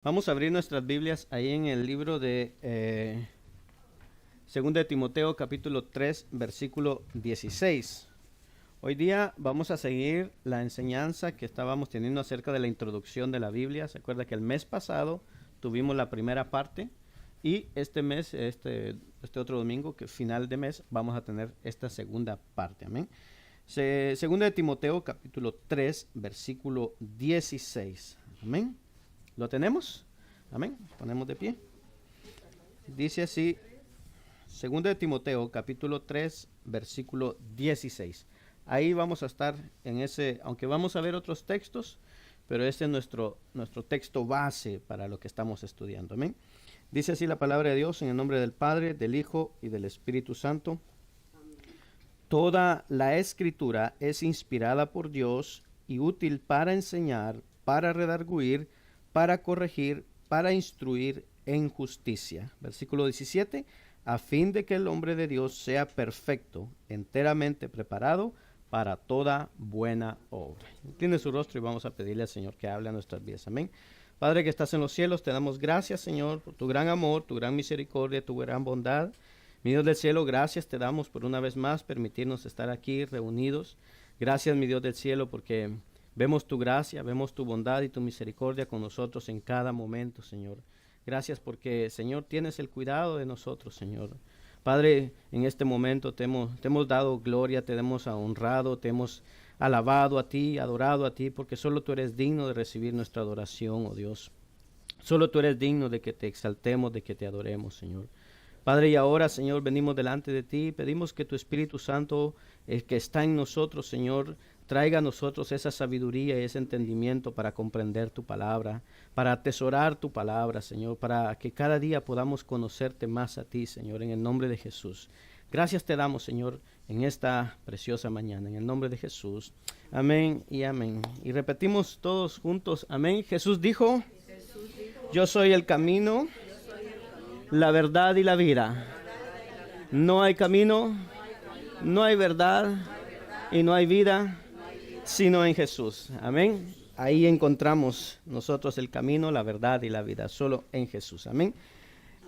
Vamos a abrir nuestras Biblias ahí en el libro de 2 de Timoteo capítulo 3 versículo 16. Hoy día vamos a seguir la enseñanza que estábamos teniendo acerca de la introducción de la Biblia. Se acuerda que el mes pasado tuvimos la primera parte y este mes, este otro domingo, que final de mes, vamos a tener esta segunda parte. Amén. Segunda de Timoteo capítulo 3 versículo 16. Amén. ¿Lo tenemos? Amén. Ponemos de pie. Dice así, 2 de Timoteo, capítulo 3, versículo 16. Ahí vamos a estar en ese, aunque vamos a ver otros textos, pero este es nuestro texto base para lo que estamos estudiando. Amén. Dice así la palabra de Dios en el nombre del Padre, del Hijo y del Espíritu Santo. Toda la Escritura es inspirada por Dios y útil para enseñar, para redarguir, para corregir, para instruir en justicia. Versículo 17, a fin de que el hombre de Dios sea perfecto, enteramente preparado para toda buena obra. Tiene su rostro y vamos a pedirle al Señor que hable a nuestras vidas. Amén. Padre que estás en los cielos, te damos gracias, Señor, por tu gran amor, tu gran misericordia, tu gran bondad. Mi Dios del cielo, gracias te damos por una vez más permitirnos estar aquí reunidos. Gracias, mi Dios del cielo, porque vemos tu gracia, vemos tu bondad y tu misericordia con nosotros en cada momento, Señor. Gracias porque, Señor, tienes el cuidado de nosotros, Señor. Padre, en este momento te hemos dado gloria, te hemos honrado, te hemos alabado a ti, adorado a ti, porque solo tú eres digno de recibir nuestra adoración, oh Dios. Solo tú eres digno de que te exaltemos, de que te adoremos, Señor. Padre, y ahora, Señor, venimos delante de ti, pedimos que tu Espíritu Santo, el que está en nosotros, Señor, traiga a nosotros esa sabiduría y ese entendimiento para comprender tu palabra, para atesorar tu palabra, Señor, para que cada día podamos conocerte más a ti, Señor, en el nombre de Jesús. Gracias te damos, Señor, en esta preciosa mañana, en el nombre de Jesús. Amén y amén. Y repetimos todos juntos, amén. Jesús dijo, yo soy el camino, la verdad y la vida. No hay camino, no hay verdad y no hay vida sino en Jesús. Amén. Ahí encontramos nosotros el camino, la verdad y la vida, solo en Jesús. Amén.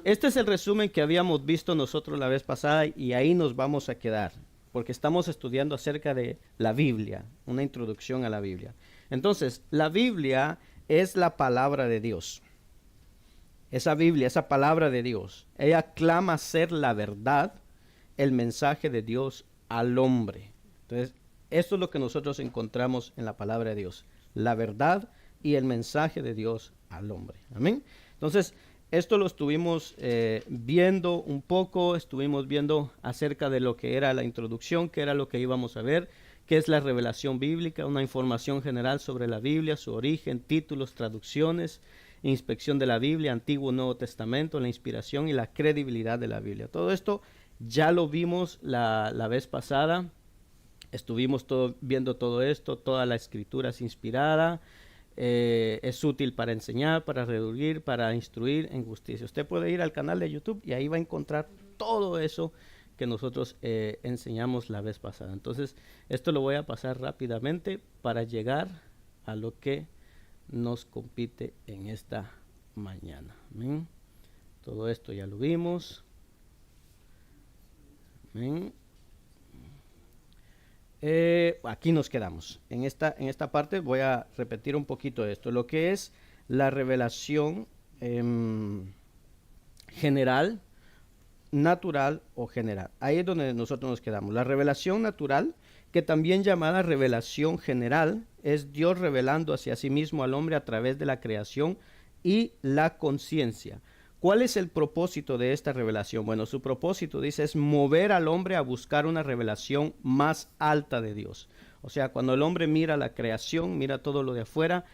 Este es el resumen que habíamos visto nosotros la vez pasada y ahí nos vamos a quedar, porque estamos estudiando acerca de la Biblia, una introducción a la Biblia. Entonces, la Biblia es la palabra de Dios. Esa Biblia, esa palabra de Dios, ella clama ser la verdad, el mensaje de Dios al hombre. Entonces, esto es lo que nosotros encontramos en la palabra de Dios, la verdad y el mensaje de Dios al hombre. Amén. Entonces, esto lo estuvimos viendo un poco, estuvimos viendo acerca de lo que era la introducción, que era lo que íbamos a ver, que es la revelación bíblica, una información general sobre la Biblia, su origen, títulos, traducciones, inspección de la Biblia, Antiguo y Nuevo Testamento, la inspiración y la credibilidad de la Biblia. Todo esto ya lo vimos la vez pasada. Estuvimos viendo todo esto, toda la escritura es inspirada, es útil para enseñar, para redarguir, para instruir en justicia. Usted puede ir al canal de YouTube y ahí va a encontrar todo eso que nosotros enseñamos la vez pasada. Entonces, esto lo voy a pasar rápidamente para llegar a lo que nos compite en esta mañana. Amén. Todo esto ya lo vimos. Amén. Aquí nos quedamos. En esta parte voy a repetir un poquito esto. Lo que es la revelación general, natural o general. Ahí es donde nosotros nos quedamos. La revelación natural, que también llamada revelación general, es Dios revelando hacia sí mismo al hombre a través de la creación y la conciencia. ¿Cuál es el propósito de esta revelación? Bueno, su propósito, dice, es mover al hombre a buscar una revelación más alta de Dios. O sea, cuando el hombre mira la creación, mira todo lo de afuera,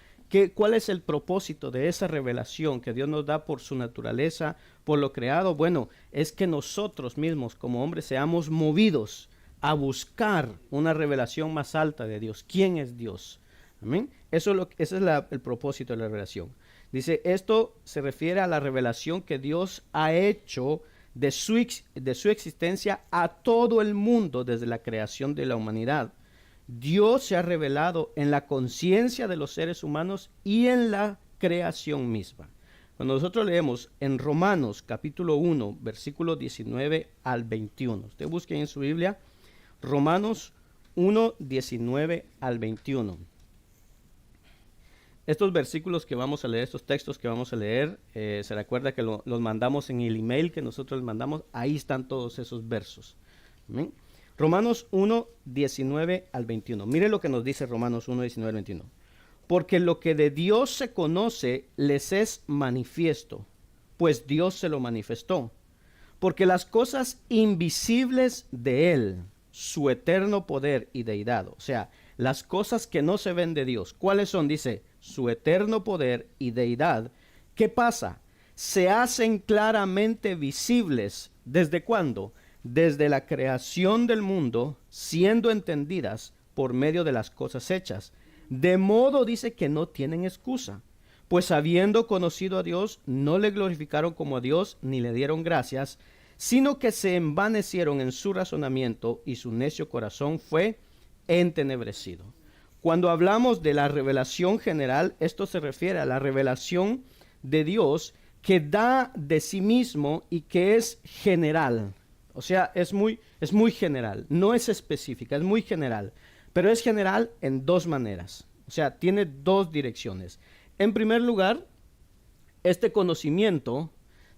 ¿cuál es el propósito de esa revelación que Dios nos da por su naturaleza, por lo creado? Bueno, es que nosotros mismos como hombres seamos movidos a buscar una revelación más alta de Dios. ¿Quién es Dios? Amén. Ese es el propósito de la revelación. Dice, esto se refiere a la revelación que Dios ha hecho de su existencia a todo el mundo desde la creación de la humanidad. Dios se ha revelado en la conciencia de los seres humanos y en la creación misma. Cuando nosotros leemos en Romanos capítulo 1, versículo 19 al 21. Usted busque en su Biblia Romanos 1, 19 al 21. Estos versículos que vamos a leer, estos textos que vamos a leer, se recuerda que los mandamos en el email que nosotros les mandamos. Ahí están todos esos versos. ¿Amén? Romanos 1, 19 al 21. Mire lo que nos dice Romanos 1, 19 al 21. Porque lo que de Dios se conoce les es manifiesto, pues Dios se lo manifestó. Porque las cosas invisibles de Él, su eterno poder y deidad, o sea, las cosas que no se ven de Dios, ¿cuáles son? Dice, su eterno poder y deidad. ¿Qué pasa? Se hacen claramente visibles. ¿Desde cuándo? Desde la creación del mundo, siendo entendidas por medio de las cosas hechas. De modo, dice, que no tienen excusa. Pues habiendo conocido a Dios, no le glorificaron como a Dios, ni le dieron gracias, sino que se envanecieron en su razonamiento, y su necio corazón fue entenebrecido. Cuando hablamos de la revelación general, esto se refiere a la revelación de Dios que da de sí mismo y que es general. O sea, es muy general, no es específica, es muy general. Pero es general en dos maneras. O sea, tiene dos direcciones. En primer lugar, este conocimiento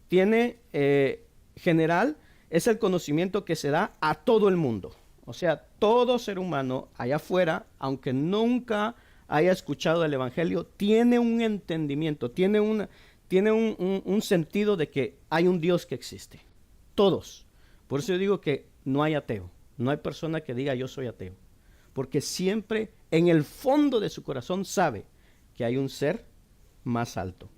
tiene general, es el conocimiento que se da a todo el mundo. O sea, todo ser humano allá afuera, aunque nunca haya escuchado el Evangelio, tiene un entendimiento, tiene un sentido de que hay un Dios que existe. Todos. Por eso yo digo que no hay ateo. No hay persona que diga yo soy ateo. Porque siempre en el fondo de su corazón sabe que hay un ser más alto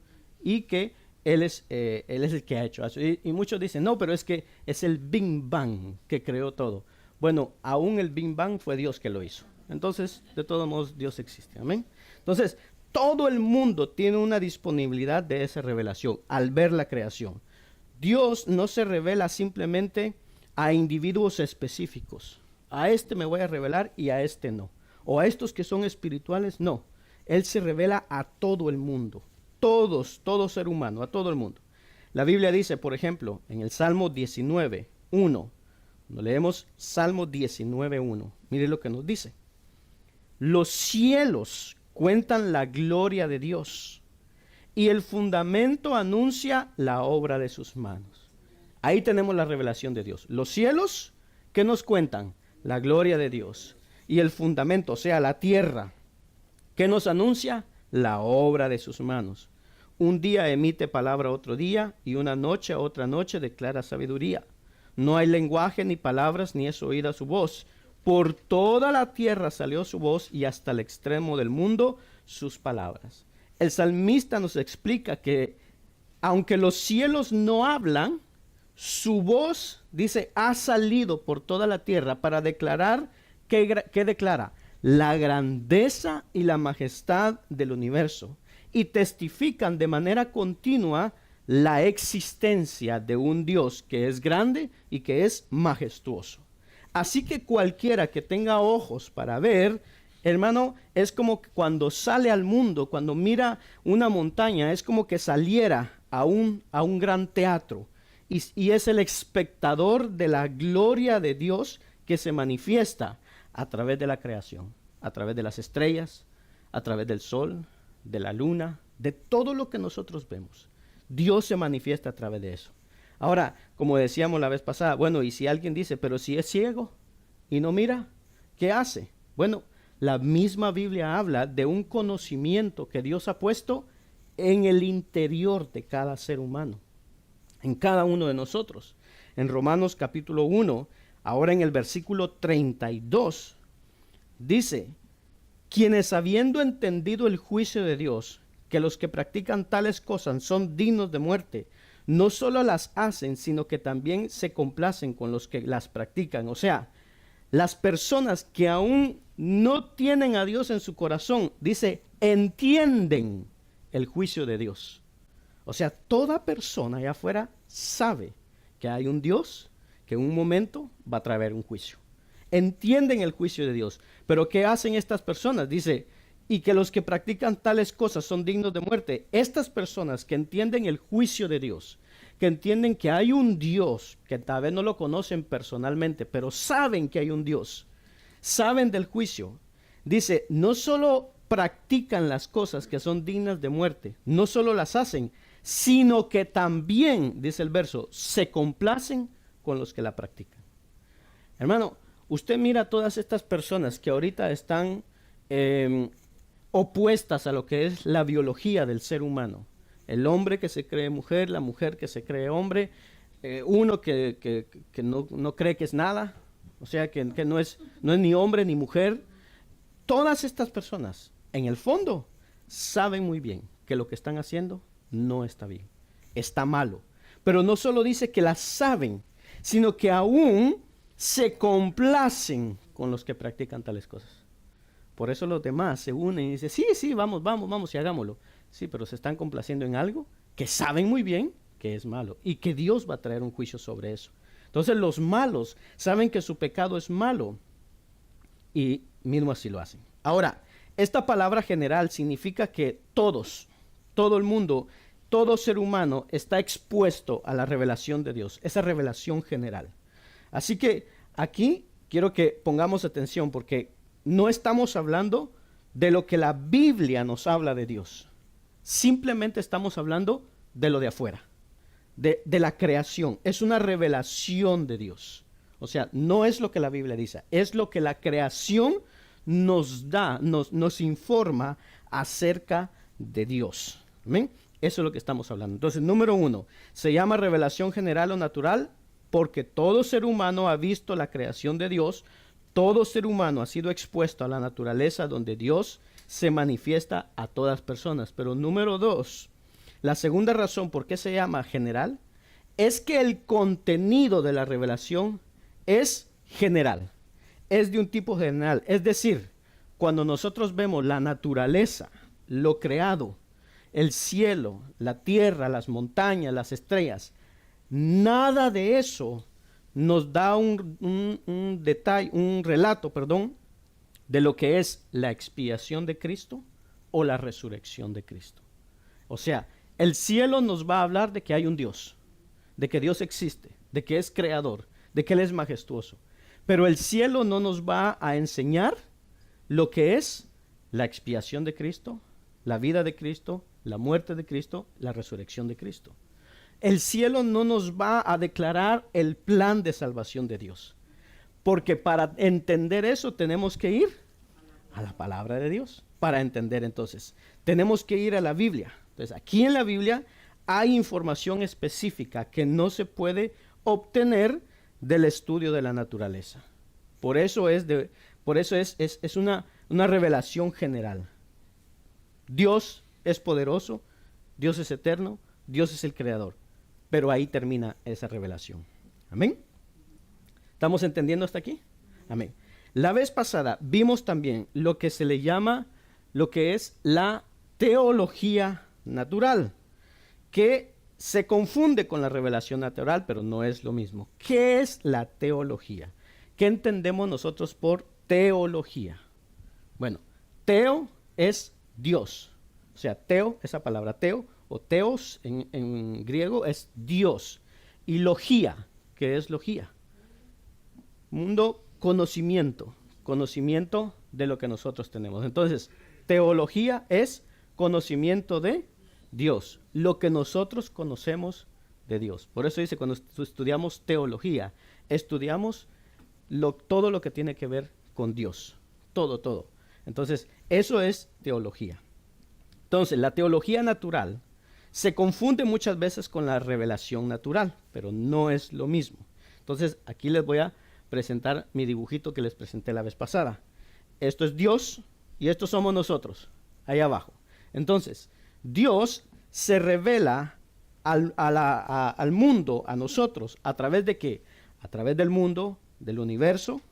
y que él es el que ha hecho eso. Y muchos dicen, no, pero es que es el Big Bang que creó todo. Bueno, aún el Big Bang fue Dios que lo hizo. Entonces, de todos modos, Dios existe. Amén. Entonces, todo el mundo tiene una disponibilidad de esa revelación al ver la creación. Dios no se revela simplemente a individuos específicos. A este me voy a revelar y a este no. O a estos que son espirituales, no. Él se revela a todo el mundo. Todo ser humano, a todo el mundo. La Biblia dice, por ejemplo, en el Salmo 19, 1. Cuando leemos Salmo 19, 1. Mire lo que nos dice. Los cielos cuentan la gloria de Dios, y el fundamento anuncia la obra de sus manos. Ahí tenemos la revelación de Dios. Los cielos, ¿qué nos cuentan? La gloria de Dios. Y el fundamento, o sea, la tierra, ¿qué nos anuncia? La obra de sus manos. Un día emite palabra a otro día, y una noche a otra noche declara sabiduría. No hay lenguaje ni palabras, ni es oída su voz. Por toda la tierra salió su voz, y hasta el extremo del mundo sus palabras. El salmista nos explica que aunque los cielos no hablan, su voz, dice, ha salido por toda la tierra para declarar, ¿qué declara? La grandeza y la majestad del universo. Y testifican de manera continua la existencia de un Dios que es grande y que es majestuoso. Así que cualquiera que tenga ojos para ver, hermano, es como que cuando sale al mundo, cuando mira una montaña, es como que saliera a un gran teatro. Y es el espectador de la gloria de Dios que se manifiesta a través de la creación, a través de las estrellas, a través del sol, de la luna, de todo lo que nosotros vemos. Dios se manifiesta a través de eso. Ahora, como decíamos la vez pasada, bueno, y si alguien dice, pero si es ciego y no mira, ¿qué hace? Bueno, la misma Biblia habla de un conocimiento que Dios ha puesto en el interior de cada ser humano, en cada uno de nosotros. En Romanos capítulo 1, ahora en el versículo 32, dice, quienes habiendo entendido el juicio de Dios, que los que practican tales cosas son dignos de muerte, no solo las hacen, sino que también se complacen con los que las practican. O sea, las personas que aún no tienen a Dios en su corazón, dice, entienden el juicio de Dios. O sea, toda persona allá afuera sabe que hay un Dios que en un momento va a traer un juicio. Entienden el juicio de Dios. Pero ¿qué hacen estas personas? Dice y que los que practican tales cosas son dignos de muerte. Estas personas que entienden el juicio de Dios, que entienden que hay un Dios, que tal vez no lo conocen personalmente, pero saben que hay un Dios, saben del juicio. Dice, no solo practican las cosas que son dignas de muerte, no solo las hacen, sino que también, dice el verso, se complacen con los que la practican. Hermano, usted mira a todas estas personas que ahorita están opuestas a lo que es la biología del ser humano. El hombre que se cree mujer, la mujer que se cree hombre, uno que no cree que es nada, o sea, que no es ni hombre ni mujer. Todas estas personas, en el fondo, saben muy bien que lo que están haciendo no está bien, está malo. Pero no solo dice que las saben, sino que aún se complacen con los que practican tales cosas. Por eso los demás se unen y dicen, sí, vamos y hagámoslo. Sí, pero se están complaciendo en algo que saben muy bien que es malo y que Dios va a traer un juicio sobre eso. Entonces los malos saben que su pecado es malo y mismo así lo hacen. Ahora, esta palabra general significa que todos, todo el mundo, todo ser humano está expuesto a la revelación de Dios, esa revelación general. Así que aquí quiero que pongamos atención porque no estamos hablando de lo que la Biblia nos habla de Dios. Simplemente estamos hablando de lo de afuera, de la creación. Es una revelación de Dios. O sea, no es lo que la Biblia dice, es lo que la creación nos da, nos informa acerca de Dios. ¿Amén? Eso es lo que estamos hablando. Entonces, número 1, se llama revelación general o natural porque todo ser humano ha visto la creación de Dios. Todo ser humano ha sido expuesto a la naturaleza donde Dios se manifiesta a todas personas. Pero número 2, la segunda razón por qué se llama general es que el contenido de la revelación es general, es de un tipo general. Es decir, cuando nosotros vemos la naturaleza, lo creado, el cielo, la tierra, las montañas, las estrellas, nada de eso nos da un detalle, un relato, de lo que es la expiación de Cristo o la resurrección de Cristo. O sea, el cielo nos va a hablar de que hay un Dios, de que Dios existe, de que es creador, de que Él es majestuoso. Pero el cielo no nos va a enseñar lo que es la expiación de Cristo, la vida de Cristo, la muerte de Cristo, la resurrección de Cristo. El cielo no nos va a declarar el plan de salvación de Dios. Porque para entender eso tenemos que ir a la palabra de Dios. Para entender entonces, tenemos que ir a la Biblia. Entonces, aquí en la Biblia hay información específica que no se puede obtener del estudio de la naturaleza. Por eso es una revelación general. Dios es poderoso, Dios es eterno, Dios es el creador. Pero ahí termina esa revelación. Amén. ¿Estamos entendiendo hasta aquí? Amén. La vez pasada vimos también lo que se le llama, lo que es la teología natural, que se confunde con la revelación natural, pero no es lo mismo. ¿Qué es la teología? ¿Qué entendemos nosotros por teología? Bueno, teo es Dios. O sea, teo, esa palabra teo, o teos en griego es Dios. Y logía, ¿qué es logía? Mundo, conocimiento de lo que nosotros tenemos. Entonces, teología es conocimiento de Dios, lo que nosotros conocemos de Dios. Por eso dice, cuando estudiamos teología, estudiamos todo lo que tiene que ver con Dios. Todo. Entonces, eso es teología. Entonces, la teología natural se confunde muchas veces con la revelación natural, pero no es lo mismo. Entonces, aquí les voy a presentar mi dibujito que les presenté la vez pasada. Esto es Dios y estos somos nosotros, ahí abajo. Entonces, Dios se revela al mundo, a nosotros, ¿a través de qué? A través del mundo, del universo,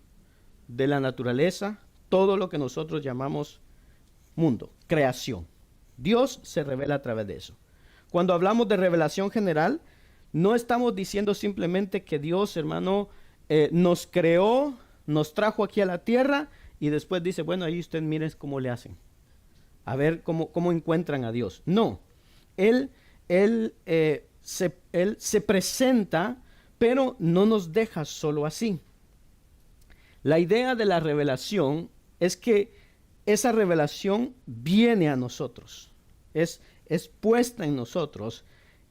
de la naturaleza, todo lo que nosotros llamamos mundo, creación. Dios se revela a través de eso. Cuando hablamos de revelación general, no estamos diciendo simplemente que Dios, hermano, nos creó, nos trajo aquí a la tierra y después dice, bueno, ahí ustedes miren cómo le hacen. a ver cómo encuentran a Dios. No, Él, él se presenta, pero no nos deja solo así. La idea de la revelación es que esa revelación viene a nosotros, es puesta en nosotros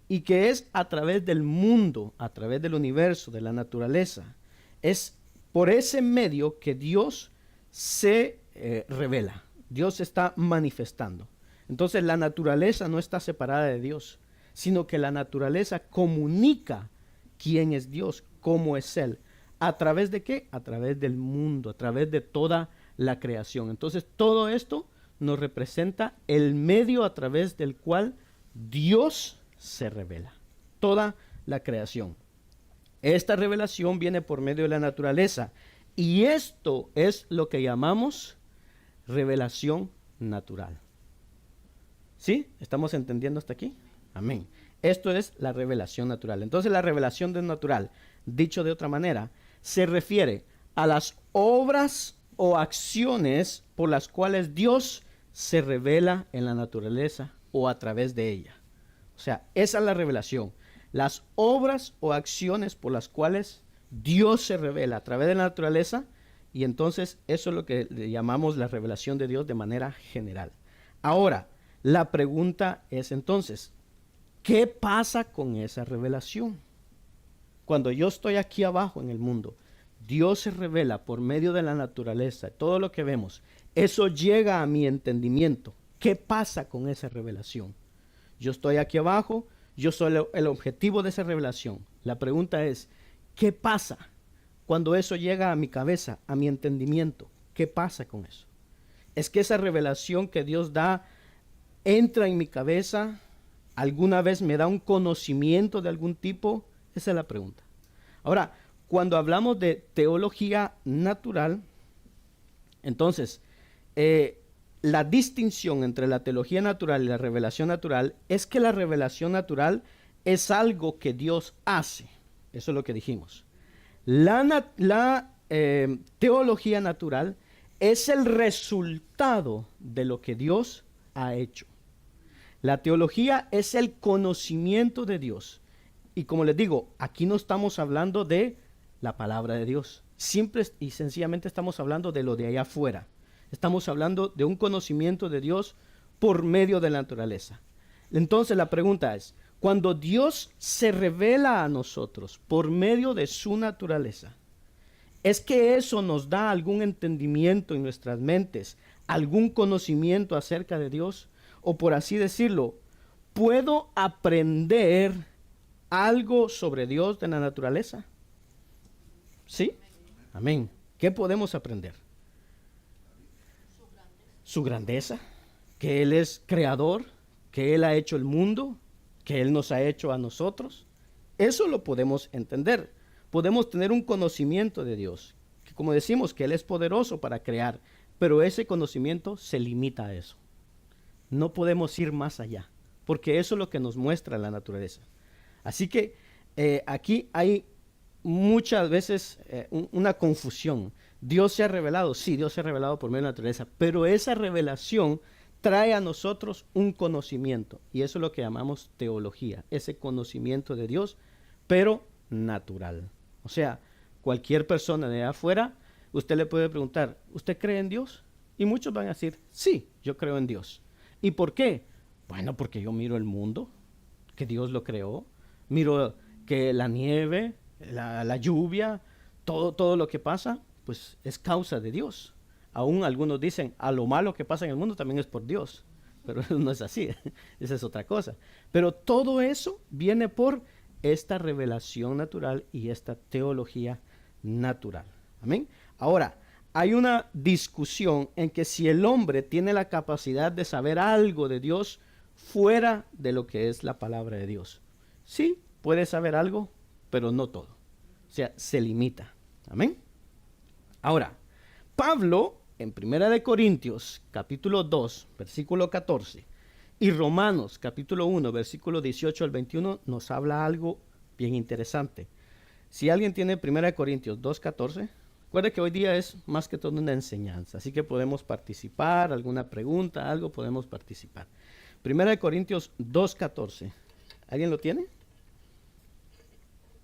y que es a través del mundo, a través del universo, de la naturaleza. Es por ese medio que Dios se revela, Dios se está manifestando. Entonces la naturaleza no está separada de Dios, sino que la naturaleza comunica quién es Dios, cómo es Él. ¿A través de qué? A través del mundo, a través de toda la creación. Entonces todo esto nos representa el medio a través del cual Dios se revela. Toda la creación. Esta revelación viene por medio de la naturaleza. Y esto es lo que llamamos revelación natural. ¿Sí? ¿Estamos entendiendo hasta aquí? Amén. Esto es la revelación natural. Entonces la revelación natural, dicho de otra manera, se refiere a las obras o acciones por las cuales Dios se revela en la naturaleza o a través de ella. O sea, esa es la revelación. Las obras o acciones por las cuales Dios se revela a través de la naturaleza, y entonces eso es lo que le llamamos la revelación de Dios de manera general. Ahora, la pregunta es entonces, ¿qué pasa con esa revelación? Cuando yo estoy aquí abajo en el mundo, Dios se revela por medio de la naturaleza, todo lo que vemos, eso llega a mi entendimiento. ¿Qué pasa con esa revelación? Yo estoy aquí abajo, yo soy el objetivo de esa revelación. La pregunta es, ¿qué pasa cuando eso llega a mi cabeza, a mi entendimiento? ¿Qué pasa con eso? ¿Es que esa revelación que Dios da entra en mi cabeza? ¿Alguna vez me da un conocimiento de algún tipo? Esa es la pregunta. Ahora, cuando hablamos de teología natural, entonces, la distinción entre la teología natural y la revelación natural es que la revelación natural es algo que Dios hace. Eso es lo que dijimos. La teología natural es el resultado de lo que Dios ha hecho. La teología es el conocimiento de Dios. Y como les digo, aquí no estamos hablando de la palabra de Dios. Simple y sencillamente estamos hablando de lo de allá afuera. Estamos hablando de un conocimiento de Dios por medio de la naturaleza. Entonces la pregunta es, cuando Dios se revela a nosotros por medio de su naturaleza, ¿es que eso nos da algún entendimiento en nuestras mentes, algún conocimiento acerca de Dios? O por así decirlo, ¿puedo aprender algo sobre Dios de la naturaleza? ¿Sí? Amén. ¿Qué podemos aprender? Su grandeza, que Él es creador, que Él ha hecho el mundo, que Él nos ha hecho a nosotros. Eso lo podemos entender. Podemos tener un conocimiento de Dios, que como decimos, que Él es poderoso para crear, pero ese conocimiento se limita a eso. No podemos ir más allá, porque eso es lo que nos muestra la naturaleza. Así que aquí hay muchas veces una confusión. Dios se ha revelado, sí, Dios se ha revelado por medio de la naturaleza, pero esa revelación trae a nosotros un conocimiento, y eso es lo que llamamos teología, ese conocimiento de Dios, pero natural. O sea, cualquier persona de afuera, usted le puede preguntar, ¿usted cree en Dios? Y muchos van a decir, sí, yo creo en Dios. ¿Y por qué? Bueno, porque yo miro el mundo, que Dios lo creó, miro que la nieve, la lluvia, todo lo que pasa, pues es causa de Dios. Aún algunos dicen, a lo malo que pasa en el mundo también es por Dios, pero no es así, esa es otra cosa. Pero todo eso viene por esta revelación natural y esta teología natural. Amén. Ahora, hay una discusión en que si el hombre tiene la capacidad de saber algo de Dios fuera de lo que es la palabra de Dios. Sí, puede saber algo, pero no todo. O sea, se limita. Amén. Ahora, Pablo, en 1 Corintios, capítulo 2, versículo 14, y Romanos, capítulo 1, versículo 18 al 21, nos habla algo bien interesante. Si alguien tiene 1 Corintios 2, 14, Recuerda que hoy día es más que todo una enseñanza, así que podemos participar, alguna pregunta, algo, podemos participar. Primera de Corintios 2:14. ¿Alguien lo tiene?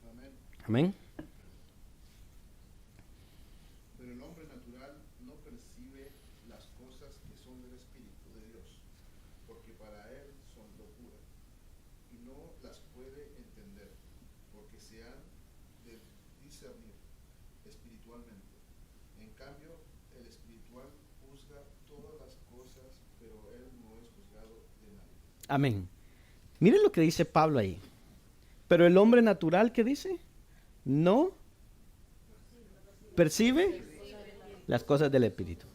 Amén. Amén. Pero el hombre natural no percibe las cosas que son del Espíritu de Dios, porque para él son locura, y no las puede entender, porque se han de discernir espiritualmente. En cambio, el espiritual juzga todas las cosas, pero él no es juzgado de nadie. Amén. Miren lo que dice Pablo ahí. Pero el hombre natural, ¿qué dice? No percibe las cosas del Espíritu.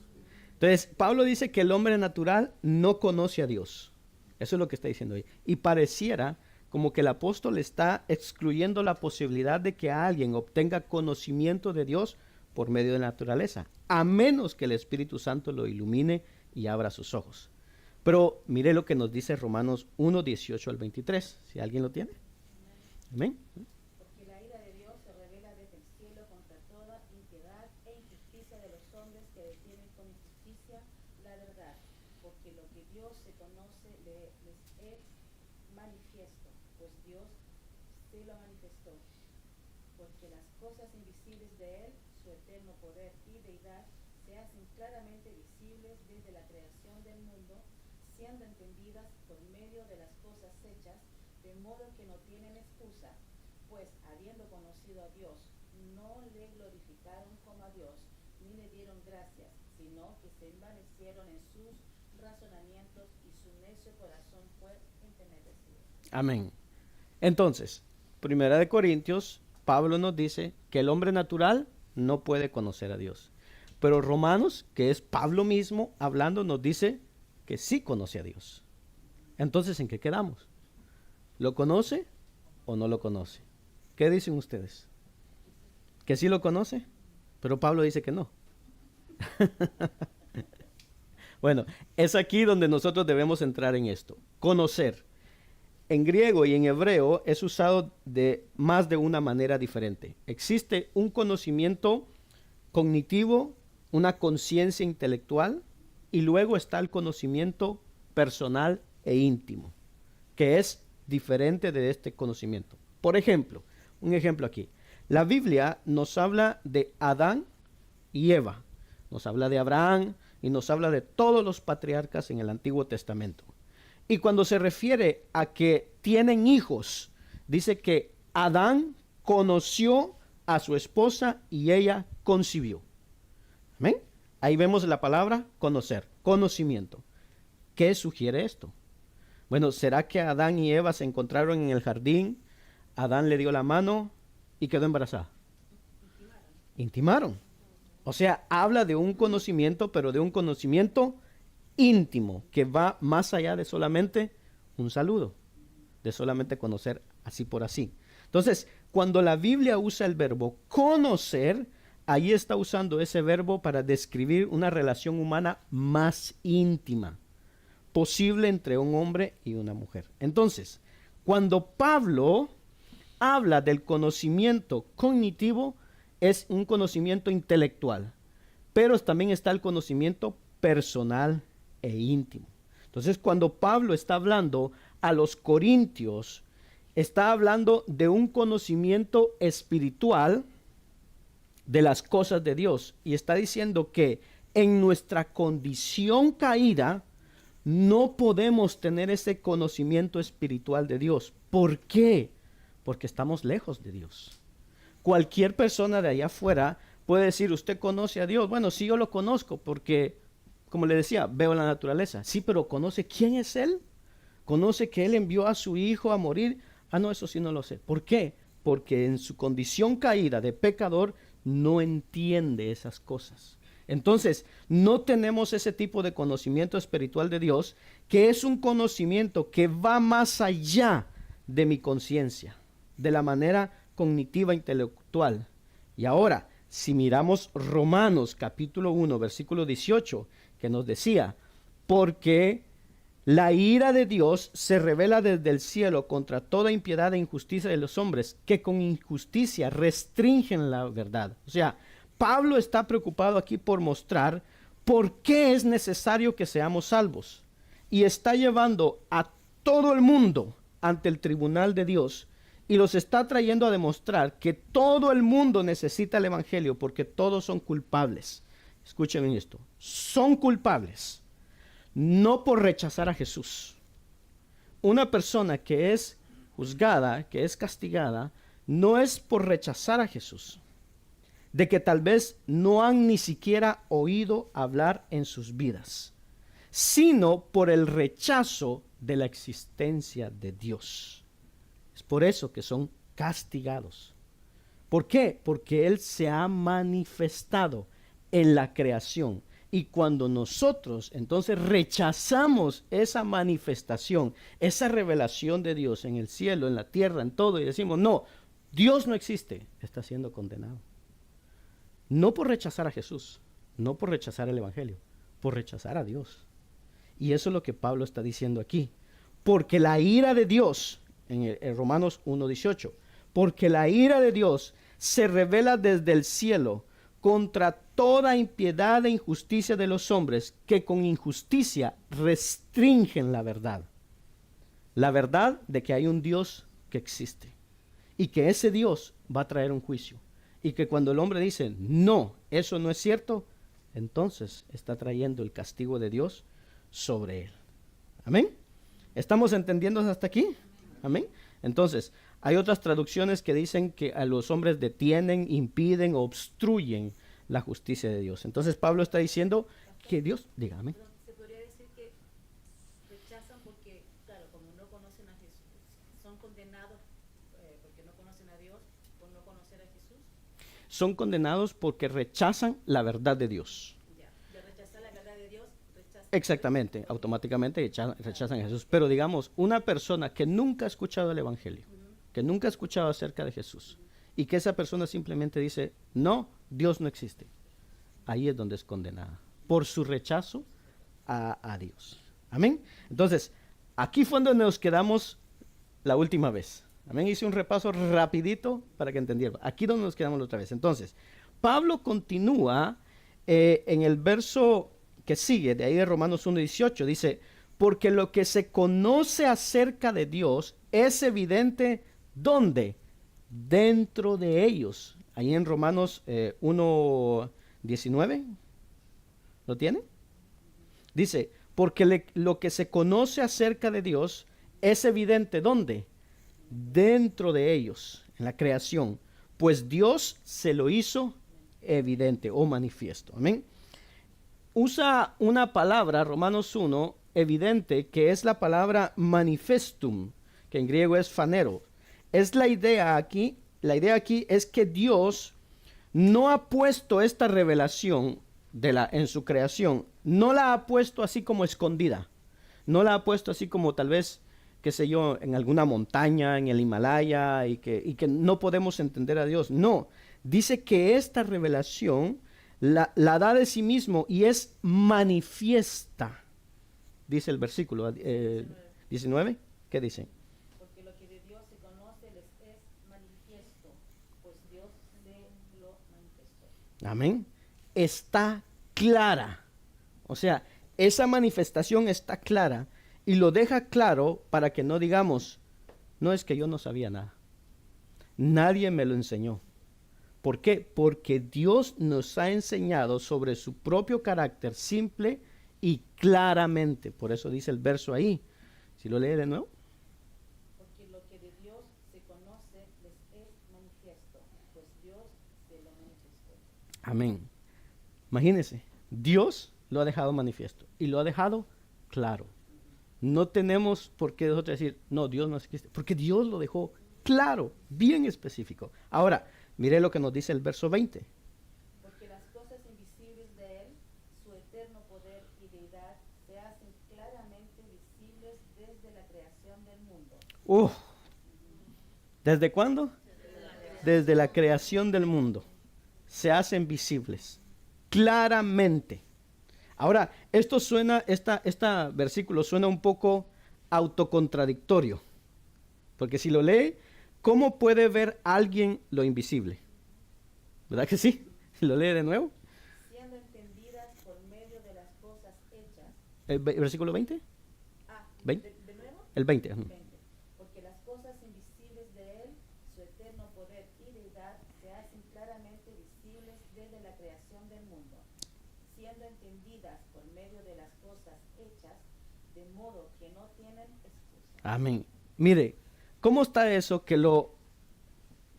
Entonces, Pablo dice que el hombre natural no conoce a Dios. Eso es lo que está diciendo ahí. Y pareciera como que el apóstol está excluyendo la posibilidad de que alguien obtenga conocimiento de Dios por medio de la naturaleza, a menos que el Espíritu Santo lo ilumine y abra sus ojos. Pero mire lo que nos dice Romanos 1:18 al 23, si alguien lo tiene. Amén. Porque la ira de Dios se revela desde el cielo contra toda impiedad e injusticia de los hombres que detienen con injusticia la verdad, porque lo que Dios se conoce les es manifiesto, pues Dios se lo manifestó, porque las cosas invisibles de Él, su eterno poder y deidad, se hacen claramente visibles desde la creación del mundo, siendo entendidas por medio de las cosas hechas, de modo que no tienen excusa, pues habiendo conocido a Dios, no le glorificaron como a Dios, ni le dieron gracias, sino que se envanecieron en sus razonamientos y su necio corazón fue entenebrecido. Amén. Entonces, Primera de Corintios, Pablo nos dice que el hombre natural no puede conocer a Dios. Pero Romanos, que es Pablo mismo hablando, nos dice que sí conoce a Dios. Entonces, ¿en qué quedamos? ¿Lo conoce o no lo conoce? ¿Qué dicen ustedes? ¿Que sí lo conoce? Pero Pablo dice que no. Bueno, es aquí donde nosotros debemos entrar en esto. Conocer. En griego y en hebreo es usado de más de una manera diferente. Existe un conocimiento cognitivo, una conciencia intelectual, y luego está el conocimiento personal e íntimo, que es diferente de este conocimiento. Por ejemplo, un ejemplo aquí. La Biblia nos habla de Adán y Eva, nos habla de Abraham y nos habla de todos los patriarcas en el Antiguo Testamento. Y cuando se refiere a que tienen hijos, dice que Adán conoció a su esposa y ella concibió. ¿Amén? Ahí vemos la palabra conocer, conocimiento. ¿Qué sugiere esto? Bueno, ¿será que Adán y Eva se encontraron en el jardín? Adán le dio la mano y quedó embarazada. Intimaron. O sea, habla de un conocimiento, pero de un conocimiento íntimo, que va más allá de solamente un saludo, de solamente conocer así por así. Entonces, cuando la Biblia usa el verbo conocer, ahí está usando ese verbo para describir una relación humana más íntima, posible entre un hombre y una mujer. Entonces, cuando Pablo habla del conocimiento cognitivo, es un conocimiento intelectual, pero también está el conocimiento personal e íntimo. Entonces, cuando Pablo está hablando a los corintios, está hablando de un conocimiento espiritual de las cosas de Dios, y está diciendo que en nuestra condición caída no podemos tener ese conocimiento espiritual de Dios. ¿Por qué? Porque estamos lejos de Dios. Cualquier persona de allá afuera puede decir, ¿usted conoce a Dios? Bueno, sí, yo lo conozco porque, como le decía, veo la naturaleza. Sí, pero ¿conoce quién es Él? ¿Conoce que Él envió a su Hijo a morir? Ah, no, eso sí no lo sé. ¿Por qué? Porque en su condición caída de pecador no entiende esas cosas. Entonces, no tenemos ese tipo de conocimiento espiritual de Dios, que es un conocimiento que va más allá de mi conciencia, de la manera cognitiva intelectual. Y ahora, si miramos Romanos capítulo 1, versículo 18, que nos decía, porque la ira de Dios se revela desde el cielo contra toda impiedad e injusticia de los hombres, que con injusticia restringen la verdad. O sea, Pablo está preocupado aquí por mostrar por qué es necesario que seamos salvos. Y está llevando a todo el mundo ante el tribunal de Dios y los está trayendo a demostrar que todo el mundo necesita el evangelio porque todos son culpables. Escuchen bien esto, son culpables, no por rechazar a Jesús. Una persona que es juzgada, que es castigada, no es por rechazar a Jesús, de que tal vez no han ni siquiera oído hablar en sus vidas, sino por el rechazo de la existencia de Dios. Es por eso que son castigados. ¿Por qué? Porque Él se ha manifestado en la creación. Y cuando nosotros entonces rechazamos esa manifestación, esa revelación de Dios en el cielo, en la tierra, en todo, y decimos, no, Dios no existe, está siendo condenado. No por rechazar a Jesús, no por rechazar el evangelio, por rechazar a Dios. Y eso es lo que Pablo está diciendo aquí. Porque la ira de Dios, en Romanos 1:18, porque la ira de Dios se revela desde el cielo contra toda impiedad e injusticia de los hombres que con injusticia restringen la verdad. La verdad de que hay un Dios que existe y que ese Dios va a traer un juicio. Y que cuando el hombre dice, no, eso no es cierto, entonces está trayendo el castigo de Dios sobre él. Amén. ¿Estamos entendiendo hasta aquí? Amén. Entonces, hay otras traducciones que dicen que a los hombres detienen, impiden o obstruyen la justicia de Dios. Entonces, Pablo está diciendo que Dios, dígame. Se podría decir que rechazan porque, claro, como no conocen a Jesús, son condenados porque no conocen a Dios, por no conocer a Jesús. Son condenados porque rechazan la verdad de Dios. Ya, de rechazar la verdad de Dios, rechazan. Exactamente, automáticamente rechazan a Jesús. Pero digamos, una persona que nunca ha escuchado el evangelio, que nunca ha escuchado acerca de Jesús, y que esa persona simplemente dice, no, Dios no existe. Ahí es donde es condenada, por su rechazo a Dios. Amén. Entonces, aquí fue donde nos quedamos la última vez. Amén. Hice un repaso rapidito para que entendieran. Aquí donde nos quedamos la otra vez. Entonces, Pablo continúa en el verso que sigue, de ahí de Romanos 1:18, dice, porque lo que se conoce acerca de Dios es evidente, ¿dónde? Dentro de ellos. Ahí en Romanos 1:19, ¿lo tiene? Dice, porque lo que se conoce acerca de Dios es evidente, ¿dónde? Dentro de ellos, en la creación, pues Dios se lo hizo evidente o manifiesto. Amén. Usa una palabra, Romanos 1, evidente, que es la palabra manifestum, que en griego es phanero. Es la idea aquí es que Dios no ha puesto esta revelación en su creación, no la ha puesto así como escondida, no la ha puesto así como tal vez, qué sé yo, en alguna montaña, en el Himalaya, y que no podemos entender a Dios. No, dice que esta revelación la da de sí mismo y es manifiesta, dice el versículo 19, ¿qué dice? Porque lo que de Dios se conoce les es manifiesto, pues Dios se lo manifestó. Amén. Está clara. O sea, esa manifestación está clara y lo deja claro para que no digamos, no, es que yo no sabía nada. Nadie me lo enseñó. ¿Por qué? Porque Dios nos ha enseñado sobre su propio carácter simple y claramente. Por eso dice el verso ahí. Si lo lee de nuevo. Porque lo que de Dios se conoce les es manifiesto, pues Dios se lo manifestó. Amén. Imagínense, Dios lo ha dejado manifiesto y lo ha dejado claro. No tenemos por qué nosotros decir, no, Dios no existe, porque Dios lo dejó claro, bien específico. Ahora, mire lo que nos dice el verso 20. Porque las cosas invisibles de Él, su eterno poder y deidad, se hacen claramente visibles desde la creación del mundo. ¿Desde cuándo? Desde la creación del mundo. Se hacen visibles, claramente. Ahora, este versículo suena un poco autocontradictorio. Porque si lo lee, ¿cómo puede ver alguien lo invisible? ¿Verdad que sí? ¿Lo lee de nuevo? Siendo entendidas por medio de las cosas hechas. Versículo 20. ¿20? De nuevo. El 20. 20. Porque las cosas invisibles de él, su eterno poder y deidad, se hacen claramente visibles desde la creación del mundo, siendo entendidas por medio de las cosas hechas, de modo que no tienen excusa. Amén. Mire, ¿cómo está eso que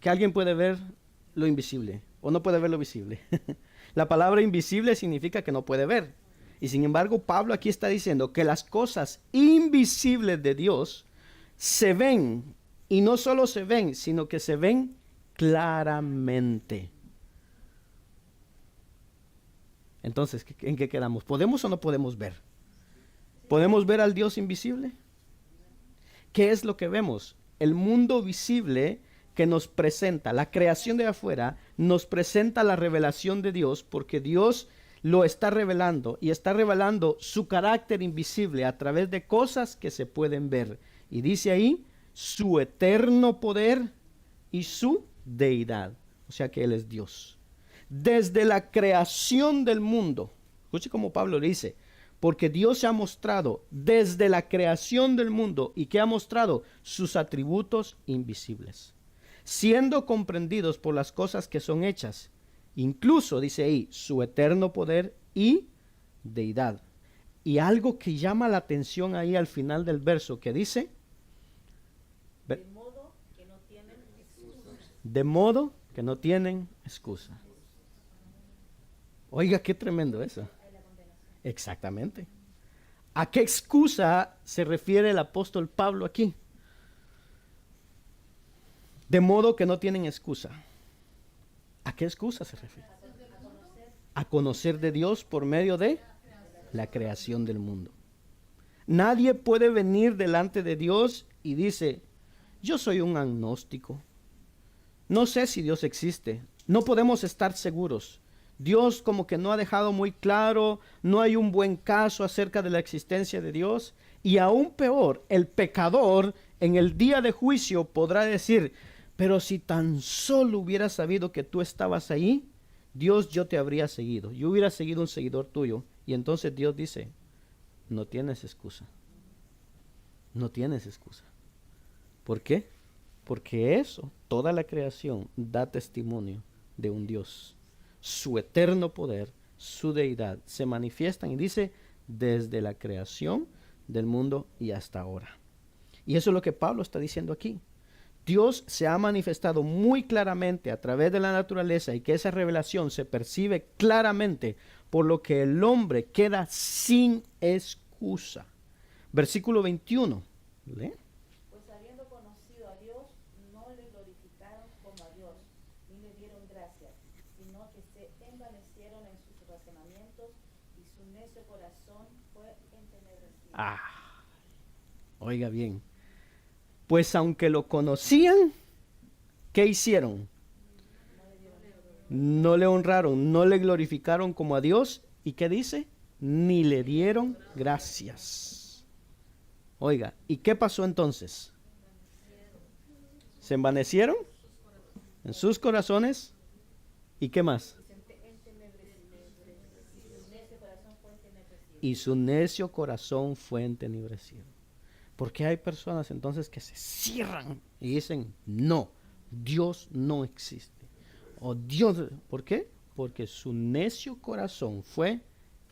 alguien puede ver lo invisible o no puede ver lo visible? La palabra invisible significa que no puede ver. Y sin embargo, Pablo aquí está diciendo que las cosas invisibles de Dios se ven, y no solo se ven, sino que se ven claramente. Entonces, ¿en qué quedamos? ¿Podemos o no podemos ver? ¿Podemos ver al Dios invisible? ¿Qué es lo que vemos? El mundo visible que nos presenta, la creación de afuera, nos presenta la revelación de Dios, porque Dios lo está revelando y está revelando su carácter invisible a través de cosas que se pueden ver. Y dice ahí, su eterno poder y su deidad. O sea que Él es Dios. Desde la creación del mundo, escuche como Pablo le dice, porque Dios se ha mostrado desde la creación del mundo y que ha mostrado sus atributos invisibles, siendo comprendidos por las cosas que son hechas, incluso, dice ahí, su eterno poder y deidad. Y algo que llama la atención ahí al final del verso, que dice, De modo que no tienen excusa. de modo que no tienen excusa. Oiga, qué tremendo eso. Exactamente. ¿A qué excusa se refiere el apóstol Pablo aquí? De modo que no tienen excusa. ¿A qué excusa se refiere? A conocer de Dios por medio de la creación del mundo. Nadie puede venir delante de Dios y dice, yo soy un agnóstico. No sé si Dios existe. No podemos estar seguros. Dios como que no ha dejado muy claro, no hay un buen caso acerca de la existencia de Dios. Y aún peor, el pecador en el día de juicio podrá decir, pero si tan solo hubiera sabido que tú estabas ahí, Dios, yo te habría seguido. Yo hubiera seguido un seguidor tuyo. Y entonces Dios dice, no tienes excusa. No tienes excusa. ¿Por qué? Porque eso, toda la creación da testimonio de un Dios. Su eterno poder, su deidad, se manifiestan y dice, desde la creación del mundo y hasta ahora. Y eso es lo que Pablo está diciendo aquí. Dios se ha manifestado muy claramente a través de la naturaleza y que esa revelación se percibe claramente, por lo que el hombre queda sin excusa. Versículo 21. ¿Lee? Pues habiendo conocido a Dios, no le glorificaron como a Dios, ni le dieron gracias, sino que se envanecieron en sus razonamientos, y su necio corazón fue entenebrecido. Oiga bien. Pues aunque lo conocían, ¿qué hicieron? No le honraron, no le glorificaron como a Dios. ¿Y qué dice? Ni le dieron gracias. Oiga, ¿y qué pasó entonces? ¿Se envanecieron en sus corazones? ¿Y qué más? Y su necio corazón fue entenebrecido. Porque hay personas entonces que se cierran y dicen, no, Dios no existe. O Dios, ¿por qué? Porque su necio corazón fue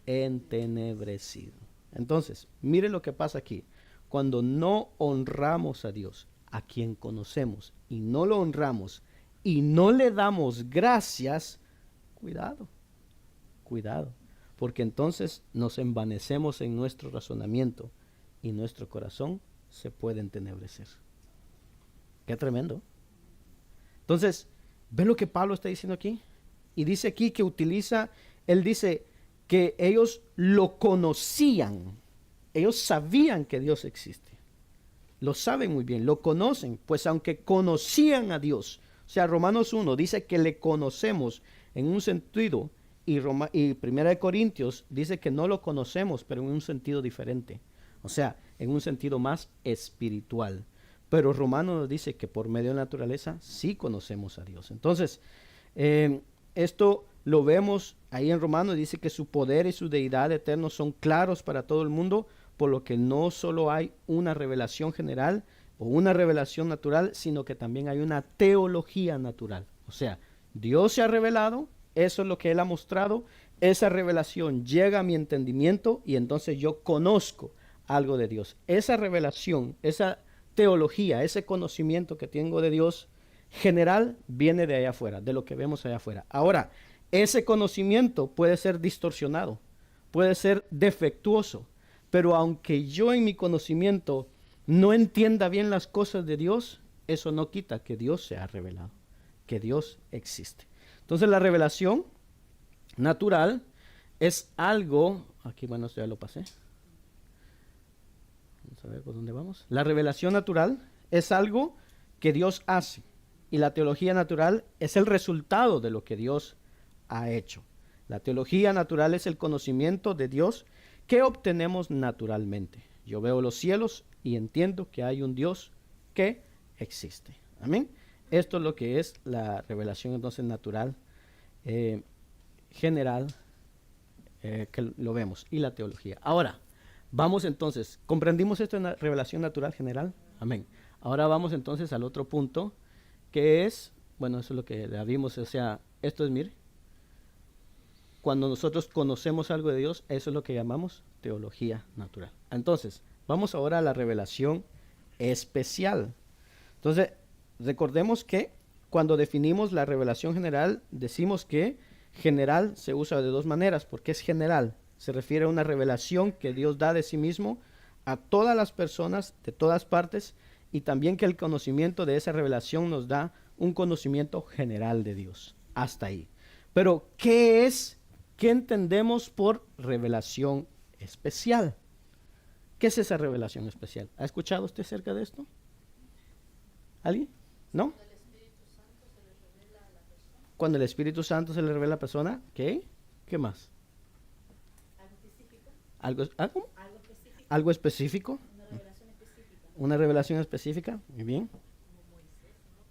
entenebrecido. Entonces, mire lo que pasa aquí. Cuando no honramos a Dios, a quien conocemos, y no lo honramos, y no le damos gracias, cuidado, cuidado. Porque entonces nos envanecemos en nuestro razonamiento y nuestro corazón se puede entenebrecer. Qué tremendo. Entonces, ¿ven lo que Pablo está diciendo aquí? Y dice aquí que él dice que ellos lo conocían. Ellos sabían que Dios existe. Lo saben muy bien, lo conocen. Pues aunque conocían a Dios, o sea, Romanos 1 dice que le conocemos en un sentido, y 1 Corintios dice que no lo conocemos, pero en un sentido diferente. O sea, en un sentido más espiritual. Pero Romanos nos dice que por medio de la naturaleza sí conocemos a Dios. Entonces, esto lo vemos ahí en Romanos, dice que su poder y su deidad eternos son claros para todo el mundo, por lo que no solo hay una revelación general o una revelación natural, sino que también hay una teología natural. O sea, Dios se ha revelado, eso es lo que Él ha mostrado, esa revelación llega a mi entendimiento y entonces yo conozco algo de Dios. Esa revelación, esa teología, ese conocimiento que tengo de Dios general viene de allá afuera, de lo que vemos allá afuera. Ahora, ese conocimiento puede ser distorsionado, puede ser defectuoso, pero aunque yo en mi conocimiento no entienda bien las cosas de Dios, eso no quita que Dios se ha revelado, que Dios existe. Entonces la revelación natural es algo, aquí bueno, esto ya lo pasé. Vamos a ver por dónde vamos. La revelación natural es algo que Dios hace y la teología natural es el resultado de lo que Dios ha hecho. La teología natural es el conocimiento de Dios que obtenemos naturalmente. Yo veo los cielos y entiendo que hay un Dios que existe. Amén. Esto es lo que es la revelación entonces natural, general, que lo vemos, y la teología. Ahora, vamos entonces, ¿comprendimos esto en la revelación natural general? Amén. Ahora vamos entonces al otro punto, que es, bueno, eso es lo que ya vimos, o sea, esto es, mire, cuando nosotros conocemos algo de Dios, eso es lo que llamamos teología natural. Entonces, vamos ahora a la revelación especial. Entonces, recordemos que cuando definimos la revelación general, decimos que general se usa de dos maneras, porque es general. Se refiere a una revelación que Dios da de sí mismo a todas las personas de todas partes y también que el conocimiento de esa revelación nos da un conocimiento general de Dios. Hasta ahí. Pero, ¿qué es? ¿Qué entendemos por revelación especial? ¿Qué es esa revelación especial? ¿Ha escuchado usted acerca de esto? ¿Alguien? ¿No? Cuando el Espíritu Santo se le revela a la persona, ¿qué? ¿Qué más? ¿Algo específico? ¿Algo específico? Una revelación específica, muy bien.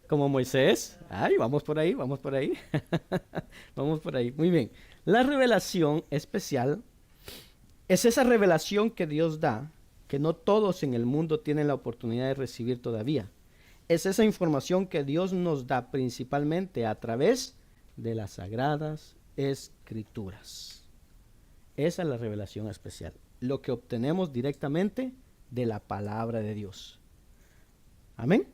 Como Moisés. Ay, vamos por ahí, vamos por ahí. Vamos por ahí, muy bien. La revelación especial es esa revelación que Dios da, que no todos en el mundo tienen la oportunidad de recibir todavía. Es esa información que Dios nos da principalmente a través de las Sagradas Escrituras. Esa es la revelación especial, lo que obtenemos directamente de la palabra de Dios. Amén.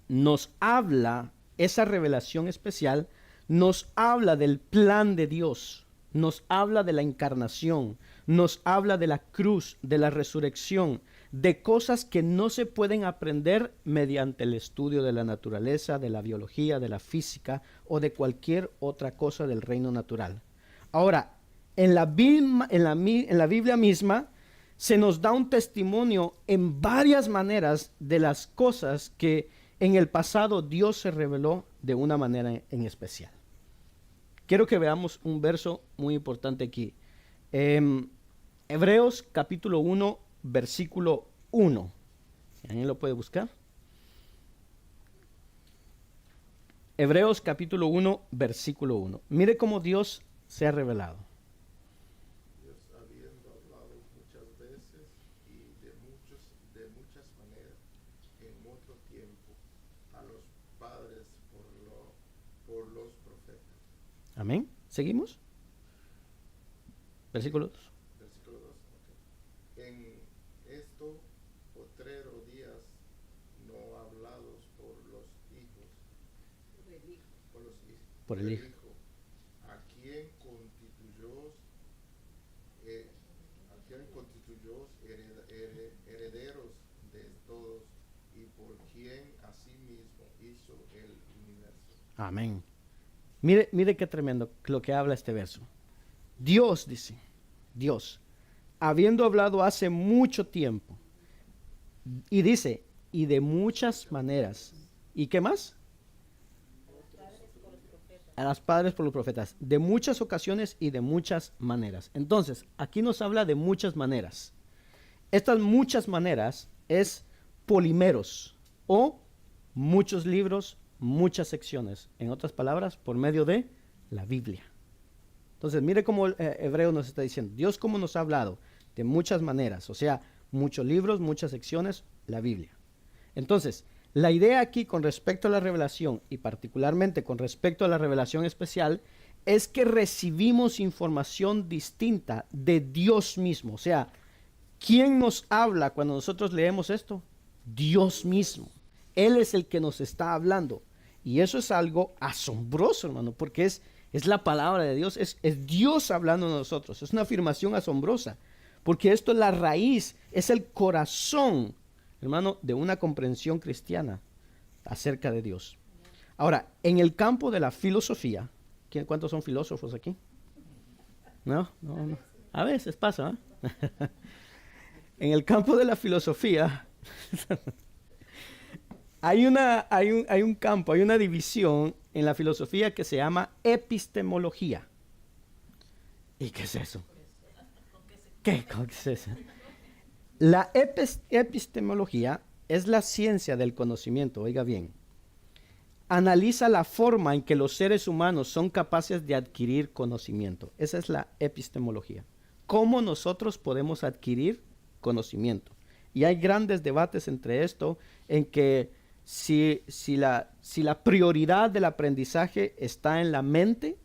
Nos habla, esa revelación especial, nos habla del plan de Dios, nos habla de la encarnación, nos habla de la cruz, de la resurrección, de cosas que no se pueden aprender mediante el estudio de la naturaleza, de la biología, de la física o de cualquier otra cosa del reino natural. Ahora, en la Biblia misma se nos da un testimonio en varias maneras de las cosas que en el pasado Dios se reveló de una manera en especial. Quiero que veamos un verso muy importante aquí. Hebreos capítulo 1, versículo 1. ¿Alguien lo puede buscar? Hebreos capítulo 1, versículo 1. Mire cómo Dios se ha revelado. Dios, habiendo hablado muchas veces y de muchas maneras en otro tiempo a los padres por los profetas. Amén. ¿Seguimos? Versículo 2. Versículo 2. Okay. En esto potrero días no hablados por los hijos, Por el Hijo. a quien constituyó herederos de todos y por quien asimismo hizo el universo. Amén. Mire qué tremendo lo que habla este verso. Dios dice, Dios, habiendo hablado hace mucho tiempo, y dice, y de muchas maneras. ¿Y qué más? A los padres por los profetas, de muchas ocasiones y de muchas maneras. Entonces, aquí nos habla de muchas maneras. Estas muchas maneras es polimeros o muchos libros, muchas secciones. En otras palabras, por medio de La Biblia. Entonces, mire cómo Hebreo nos está diciendo. Dios cómo nos ha hablado de muchas maneras. O sea, muchos libros, muchas secciones, la Biblia. Entonces, la idea aquí con respecto a la revelación y particularmente con respecto a la revelación especial es que recibimos información distinta de Dios mismo. O sea, ¿quién nos habla cuando nosotros leemos esto? Dios mismo. Él es el que nos está hablando. Y eso es algo asombroso, hermano, porque es la palabra de Dios, es Dios hablando a nosotros. Es una afirmación asombrosa, porque esto es la raíz, es el corazón, hermano, de una comprensión cristiana acerca de Dios. Ahora, en el campo de la filosofía, ¿cuántos son filósofos aquí? No. A veces pasa, ¿eh? En el campo de la filosofía hay un campo, hay una división en la filosofía que se llama epistemología. ¿Y qué es eso? ¿Qué es eso? La epistemología es la ciencia del conocimiento, oiga bien. Analiza la forma en que los seres humanos son capaces de adquirir conocimiento. Esa es la epistemología. ¿Cómo nosotros podemos adquirir conocimiento? Y hay grandes debates entre esto, en que si la prioridad del aprendizaje está en la mente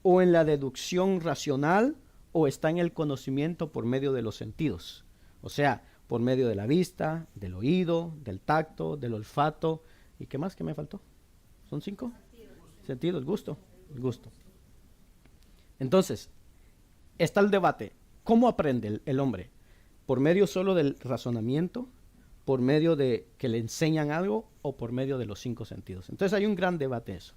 o en la deducción racional o está en el conocimiento por medio de los sentidos. O sea, por medio de la vista, del oído, del tacto, del olfato. ¿Y qué más que me faltó? ¿Son 5? Sentidos, gusto. Entonces, está el debate. ¿Cómo aprende el hombre? ¿Por medio solo del razonamiento? ¿Por medio de que le enseñan algo? ¿O por medio de los 5 sentidos? Entonces hay un gran debate eso.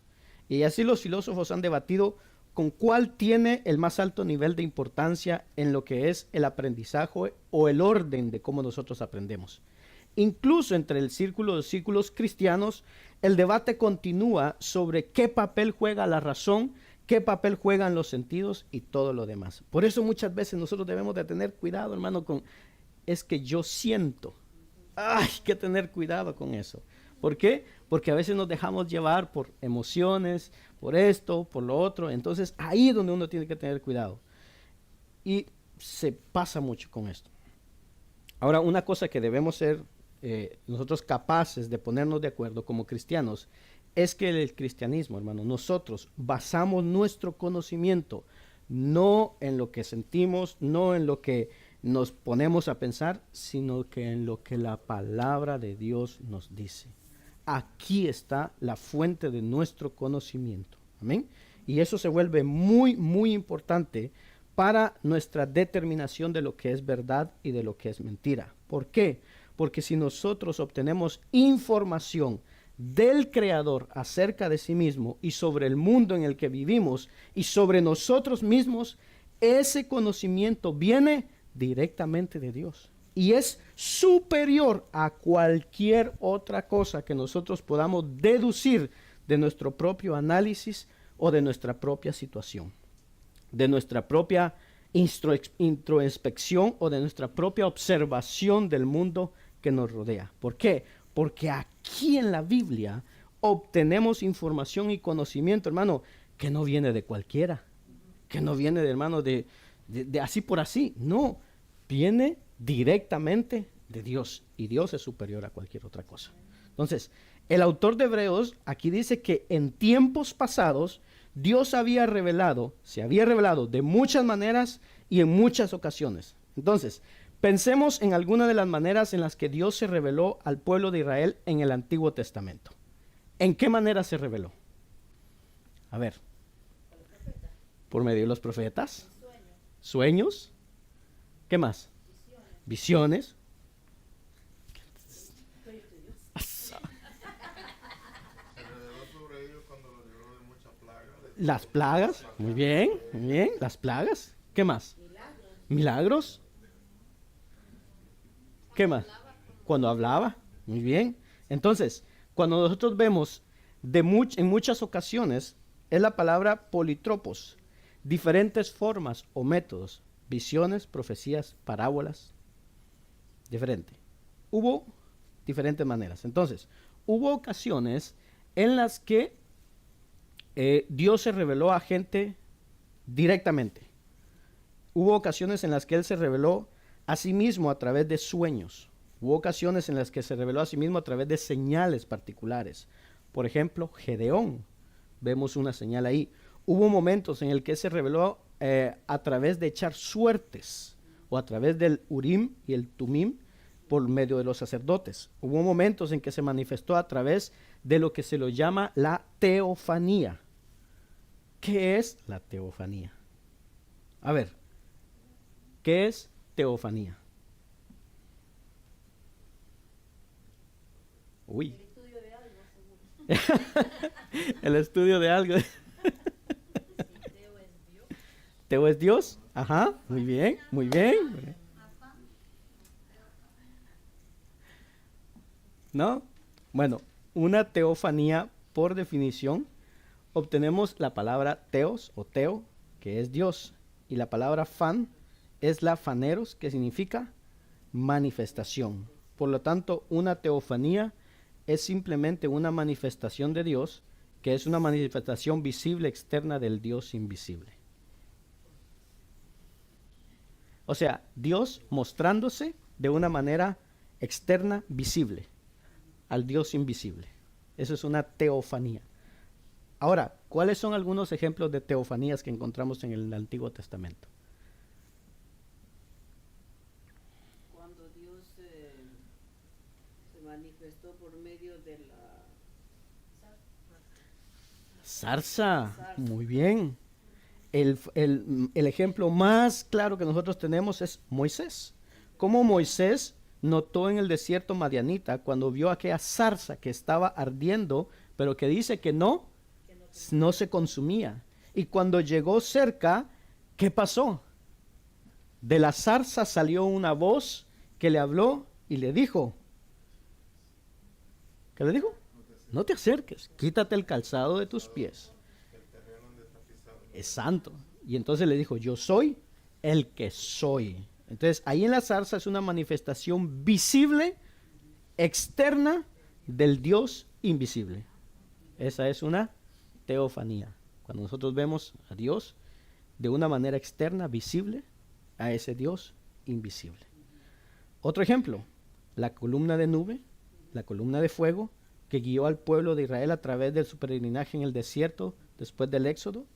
Y así los filósofos han debatido con cuál tiene el más alto nivel de importancia en lo que es el aprendizaje o el orden de cómo nosotros aprendemos. Incluso entre el círculo de círculos cristianos, el debate continúa sobre qué papel juega la razón, qué papel juegan los sentidos y todo lo demás. Por eso muchas veces nosotros debemos de tener cuidado, hermano, es que yo siento. Hay que tener cuidado con eso. ¿Por qué? Porque a veces nos dejamos llevar por emociones, por esto, por lo otro. Entonces ahí es donde uno tiene que tener cuidado. Y se pasa mucho con esto. Ahora, una cosa que debemos ser nosotros capaces de ponernos de acuerdo como cristianos es que el cristianismo, hermano, nosotros basamos nuestro conocimiento no en lo que sentimos, no en lo que nos ponemos a pensar, sino que en lo que la palabra de Dios nos dice. Aquí está la fuente de nuestro conocimiento. Amén. Y eso se vuelve muy, muy importante para nuestra determinación de lo que es verdad y de lo que es mentira. ¿Por qué? Porque si nosotros obtenemos información del Creador acerca de sí mismo y sobre el mundo en el que vivimos y sobre nosotros mismos, ese conocimiento viene directamente de Dios y es superior a cualquier otra cosa que nosotros podamos deducir de nuestro propio análisis o de nuestra propia situación, de nuestra propia introspección o de nuestra propia observación del mundo que nos rodea. ¿Por qué? Porque aquí en la Biblia obtenemos información y conocimiento, hermano, que no viene de cualquiera, que no viene de hermano de así por así, no, viene directamente de Dios y Dios es superior a cualquier otra cosa. Entonces, el autor de Hebreos aquí dice que en tiempos pasados Dios se había revelado de muchas maneras y en muchas ocasiones. Entonces, pensemos en alguna de las maneras en las que Dios se reveló al pueblo de Israel en el Antiguo Testamento. ¿En qué manera se reveló? A ver. Por medio de los profetas. Sueños. ¿Qué más? Visiones. Las plagas. Muy bien, muy bien. Las plagas. ¿Qué más? Milagros. ¿Qué más? Cuando hablaba. Muy bien. Entonces, cuando nosotros vemos en muchas ocasiones, es la palabra politropos. Diferentes formas o métodos. Visiones, profecías, parábolas. Diferente. Hubo diferentes maneras. Entonces, hubo ocasiones en las que Dios se reveló a gente directamente. Hubo ocasiones en las que Él se reveló a sí mismo a través de sueños. Hubo ocasiones en las que se reveló a sí mismo a través de señales particulares. Por ejemplo, Gedeón. Vemos una señal ahí. Hubo momentos en el que se reveló a través de echar suertes o a través del Urim y el Tumim por medio de los sacerdotes. Hubo momentos en que se manifestó a través de lo que se lo llama la teofanía. ¿Qué es la teofanía? A ver, ¿qué es teofanía? Uy. El estudio de algo, seguro. El estudio de algo. Teo es Dios. ¿Teo es Dios? Ajá, muy bien, muy bien. ¿No? Bueno, una teofanía, por definición, obtenemos la palabra teos o teo, que es Dios, y la palabra fan es la faneros, que significa manifestación. Por lo tanto, una teofanía es simplemente una manifestación de Dios, que es una manifestación visible externa del Dios invisible. O sea, Dios mostrándose de una manera externa visible al Dios invisible. Eso es una teofanía. Ahora, ¿cuáles son algunos ejemplos de teofanías que encontramos en el Antiguo Testamento? Cuando Dios se manifestó por medio de la Zarza, muy bien. El ejemplo más claro que nosotros tenemos es Moisés. Cómo Moisés notó en el desierto madianita cuando vio aquella zarza que estaba ardiendo, pero que dice que no se consumía. Y cuando llegó cerca, ¿qué pasó? De la zarza salió una voz que le habló y le dijo, ¿qué le dijo? No te acerques, quítate el calzado de tus pies. Es santo. Y entonces le dijo, yo soy el que soy. Entonces ahí en la zarza es una manifestación visible, externa del Dios invisible. Esa es una teofanía. Cuando nosotros vemos a Dios de una manera externa, visible, a ese Dios invisible. Otro ejemplo, la columna de nube, la columna de fuego, que guió al pueblo de Israel a través de su peregrinaje en el desierto después del Éxodo.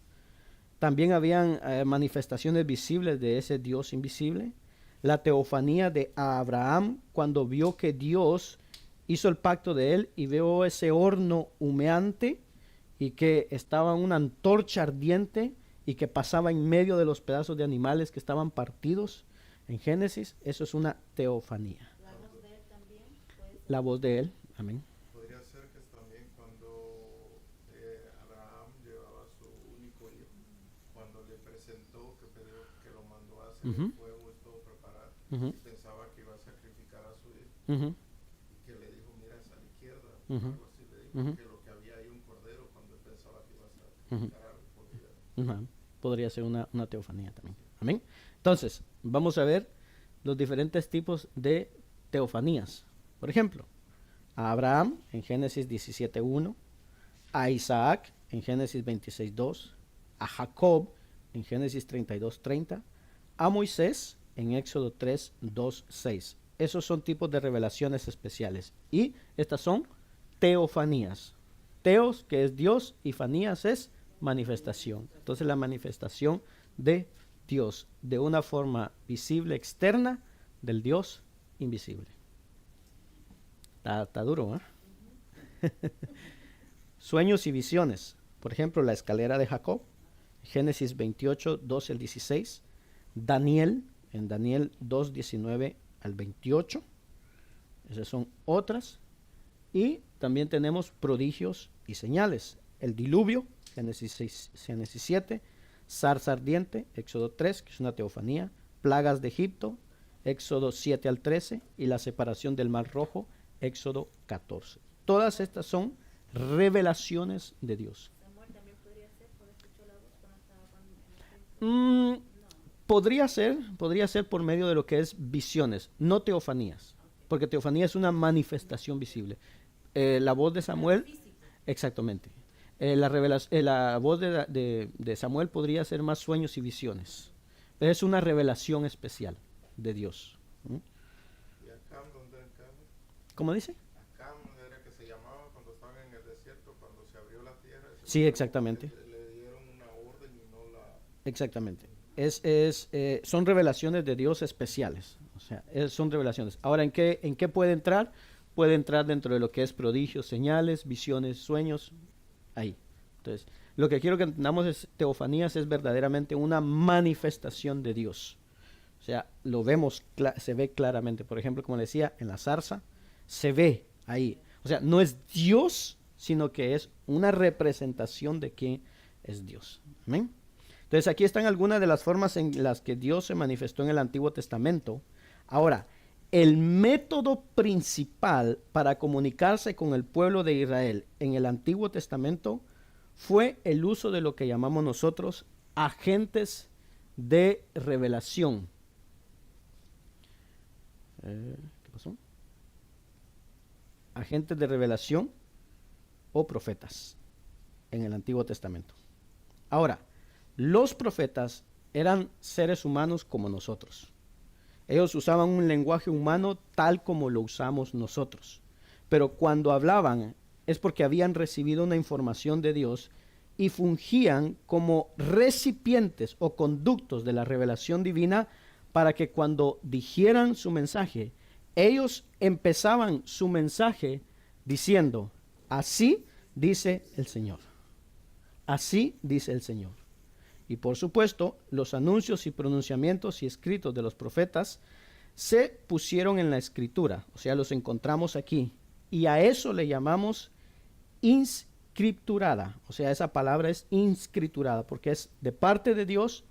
También habían manifestaciones visibles de ese Dios invisible. La teofanía de Abraham cuando vio que Dios hizo el pacto de él y vio ese horno humeante y que estaba una antorcha ardiente y que pasaba en medio de los pedazos de animales que estaban partidos. En Génesis, eso es una teofanía. La voz de él también puede ser. La voz de él, amén. Podría ser que también cuando Abraham llevaba a su único hijo, cuando le presentó, que pidió que lo mandó a hacer el fuego y todo preparar, y pensaba que iba a sacrificar a su hijo, y que le dijo, mira hacia la izquierda, algo así le dijo, que lo que había ahí un cordero cuando él pensaba que iba a sacrificar algo por vida. Podría ser una teofanía también. Amén. Entonces, vamos a ver los diferentes tipos de teofanías. Por ejemplo, a Abraham en Génesis 17:1, a Isaac en Génesis 26:2, a Jacob en Génesis 32:30, a Moisés en Éxodo 3:2-6. Esos son tipos de revelaciones especiales. Y estas son teofanías. Teos, que es Dios, y fanías es manifestación. Entonces la manifestación de Dios de una forma visible externa del Dios invisible. Está duro, ¿eh? Sueños y visiones. Por ejemplo, la escalera de Jacob, Génesis 28:12-16. Daniel, en Daniel 2:19-28. Esas son otras. Y también tenemos prodigios y señales. El diluvio, Génesis 7. Zarza ardiente, Éxodo 3, que es una teofanía. Plagas de Egipto, Éxodo 7-13. Y la separación del Mar Rojo, Éxodo 14. Todas estas son revelaciones de Dios. Samuel también podría ser, por escuchó la voz cuando estaba con Podría ser por medio de lo que es visiones, no teofanías, porque teofanía es una manifestación visible. La voz de Samuel, exactamente. La voz de Samuel podría ser más sueños y visiones. Es una revelación especial de Dios. ¿Mm? ¿Y Acam dónde acaba? ¿Cómo dice? Acam era que se llamaba cuando estaban en el desierto, cuando se abrió la tierra. Sí, exactamente. Le dieron una orden y no la... Exactamente. Son revelaciones de Dios especiales. O sea, son revelaciones. Ahora, ¿en qué puede entrar? Puede entrar dentro de lo que es prodigios, señales, visiones, sueños. Ahí. Entonces, lo que quiero que entendamos es teofanías es verdaderamente una manifestación de Dios. O sea, lo vemos, se ve claramente. Por ejemplo, como le decía, en la zarza, se ve ahí. O sea, no es Dios, sino que es una representación de quién es Dios. ¿Amén? Entonces, aquí están algunas de las formas en las que Dios se manifestó en el Antiguo Testamento. Ahora, el método principal para comunicarse con el pueblo de Israel en el Antiguo Testamento fue el uso de lo que llamamos nosotros agentes de revelación. ¿Qué pasó? Agentes de revelación o profetas en el Antiguo Testamento. Ahora, los profetas eran seres humanos como nosotros. Ellos usaban un lenguaje humano tal como lo usamos nosotros. Pero cuando hablaban es porque habían recibido una información de Dios y fungían como recipientes o conductos de la revelación divina para que cuando dijeran su mensaje, ellos empezaban su mensaje diciendo, así dice el Señor. Así dice el Señor. Y por supuesto, los anuncios y pronunciamientos y escritos de los profetas se pusieron en la escritura, o sea, los encontramos aquí. Y a eso le llamamos inscripturada, o sea, esa palabra es inscriturada, porque es de parte de Dios,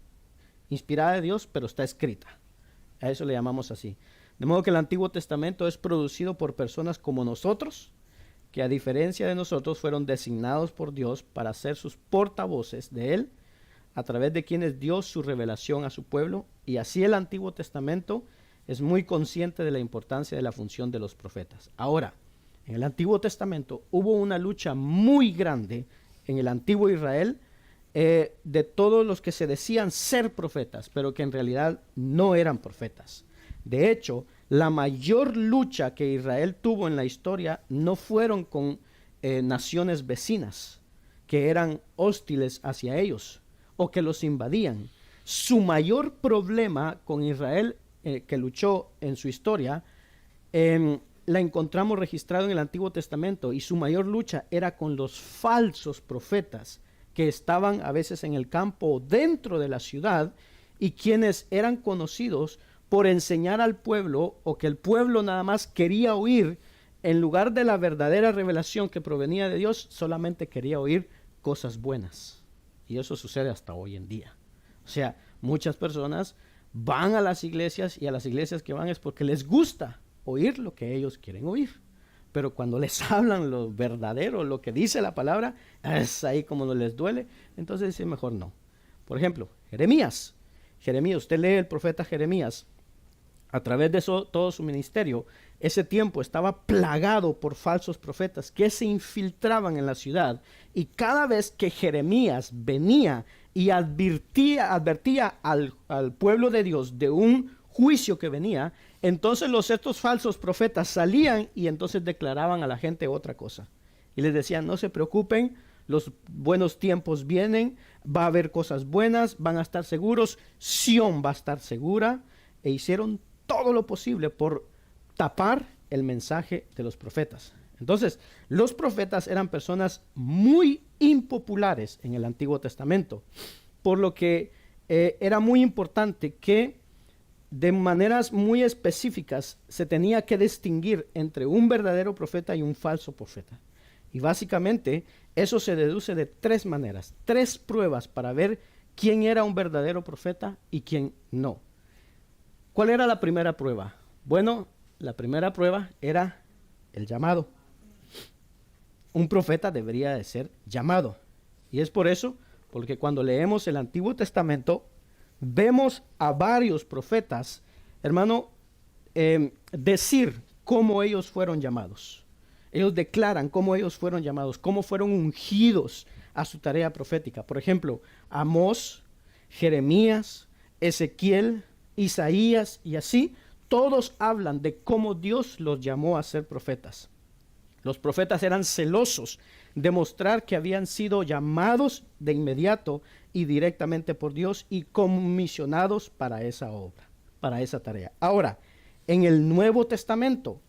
inspirada de Dios, pero está escrita. A eso le llamamos así. De modo que el Antiguo Testamento es producido por personas como nosotros, que a diferencia de nosotros fueron designados por Dios para ser sus portavoces de Él, a través de quienes dio su revelación a su pueblo, y así el Antiguo Testamento es muy consciente de la importancia de la función de los profetas. Ahora, en el Antiguo Testamento hubo una lucha muy grande en el antiguo Israel de todos los que se decían ser profetas, pero que en realidad no eran profetas. De hecho, la mayor lucha que Israel tuvo en la historia no fueron con naciones vecinas que eran hostiles hacia ellos o que los invadían. Su mayor problema con Israel que luchó en su historia la encontramos registrado en el Antiguo Testamento, y su mayor lucha era con los falsos profetas que estaban a veces en el campo o dentro de la ciudad, y quienes eran conocidos por enseñar al pueblo, o que el pueblo nada más quería oír, en lugar de la verdadera revelación que provenía de Dios, solamente quería oír cosas buenas. Y eso sucede hasta hoy en día. O sea, muchas personas van a las iglesias, y a las iglesias que van es porque les gusta oír lo que ellos quieren oír. Pero cuando les hablan lo verdadero, lo que dice la palabra, es ahí como no les duele. Entonces dice mejor no. Por ejemplo, Jeremías, usted lee el profeta Jeremías, a través de todo su ministerio, ese tiempo estaba plagado por falsos profetas que se infiltraban en la ciudad, y cada vez que Jeremías venía y advertía al pueblo de Dios de un juicio que venía, entonces estos falsos profetas salían y entonces declaraban a la gente otra cosa. Y les decían, no se preocupen, los buenos tiempos vienen, va a haber cosas buenas, van a estar seguros, Sión va a estar segura. E hicieron todo lo posible por tapar el mensaje de los profetas. Entonces, los profetas eran personas muy impopulares en el Antiguo Testamento, por lo que era muy importante que de maneras muy específicas se tenía que distinguir entre un verdadero profeta y un falso profeta. Y básicamente eso se deduce de tres maneras, tres pruebas para ver quién era un verdadero profeta y quién no. ¿Cuál era la primera prueba? Bueno, la primera prueba era el llamado. Un profeta debería de ser llamado. Y es por eso, porque cuando leemos el Antiguo Testamento, vemos a varios profetas, hermano, decir cómo ellos fueron llamados. Ellos declaran cómo ellos fueron llamados, cómo fueron ungidos a su tarea profética. Por ejemplo, Amós, Jeremías, Ezequiel, Isaías y así, todos hablan de cómo Dios los llamó a ser profetas. Los profetas eran celosos de mostrar que habían sido llamados de inmediato y directamente por Dios y comisionados para esa obra, para esa tarea. Ahora, en el Nuevo Testamento,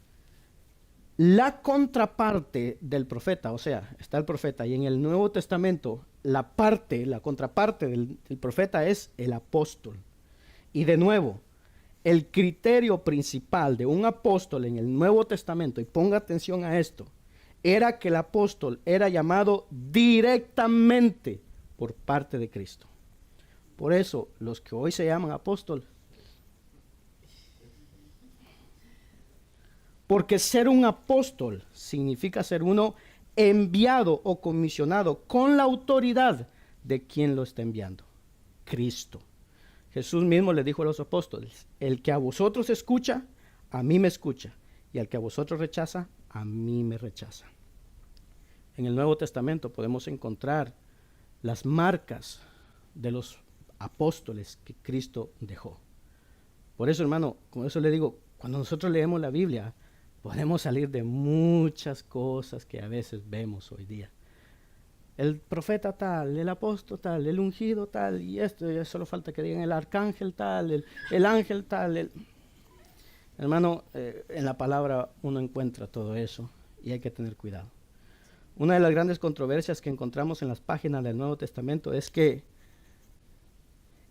la contraparte del profeta, o sea, está el profeta, y en el Nuevo Testamento la contraparte del profeta es el apóstol. Y de nuevo, el criterio principal de un apóstol en el Nuevo Testamento, y ponga atención a esto, era que el apóstol era llamado directamente por parte de Cristo. Por eso, los que hoy se llaman apóstol, porque ser un apóstol significa ser uno enviado o comisionado con la autoridad de quien lo está enviando, Cristo. Jesús mismo le dijo a los apóstoles: el que a vosotros escucha, a mí me escucha, y al que a vosotros rechaza, a mí me rechaza. En el Nuevo Testamento podemos encontrar las marcas de los apóstoles que Cristo dejó. Por eso, hermano, con eso le digo, cuando nosotros leemos la Biblia, podemos salir de muchas cosas que a veces vemos hoy día. El profeta tal, el apóstol tal, el ungido tal, y esto, ya solo falta que digan el arcángel tal, el ángel tal. Hermano, en la palabra uno encuentra todo eso y hay que tener cuidado. Una de las grandes controversias que encontramos en las páginas del Nuevo Testamento es que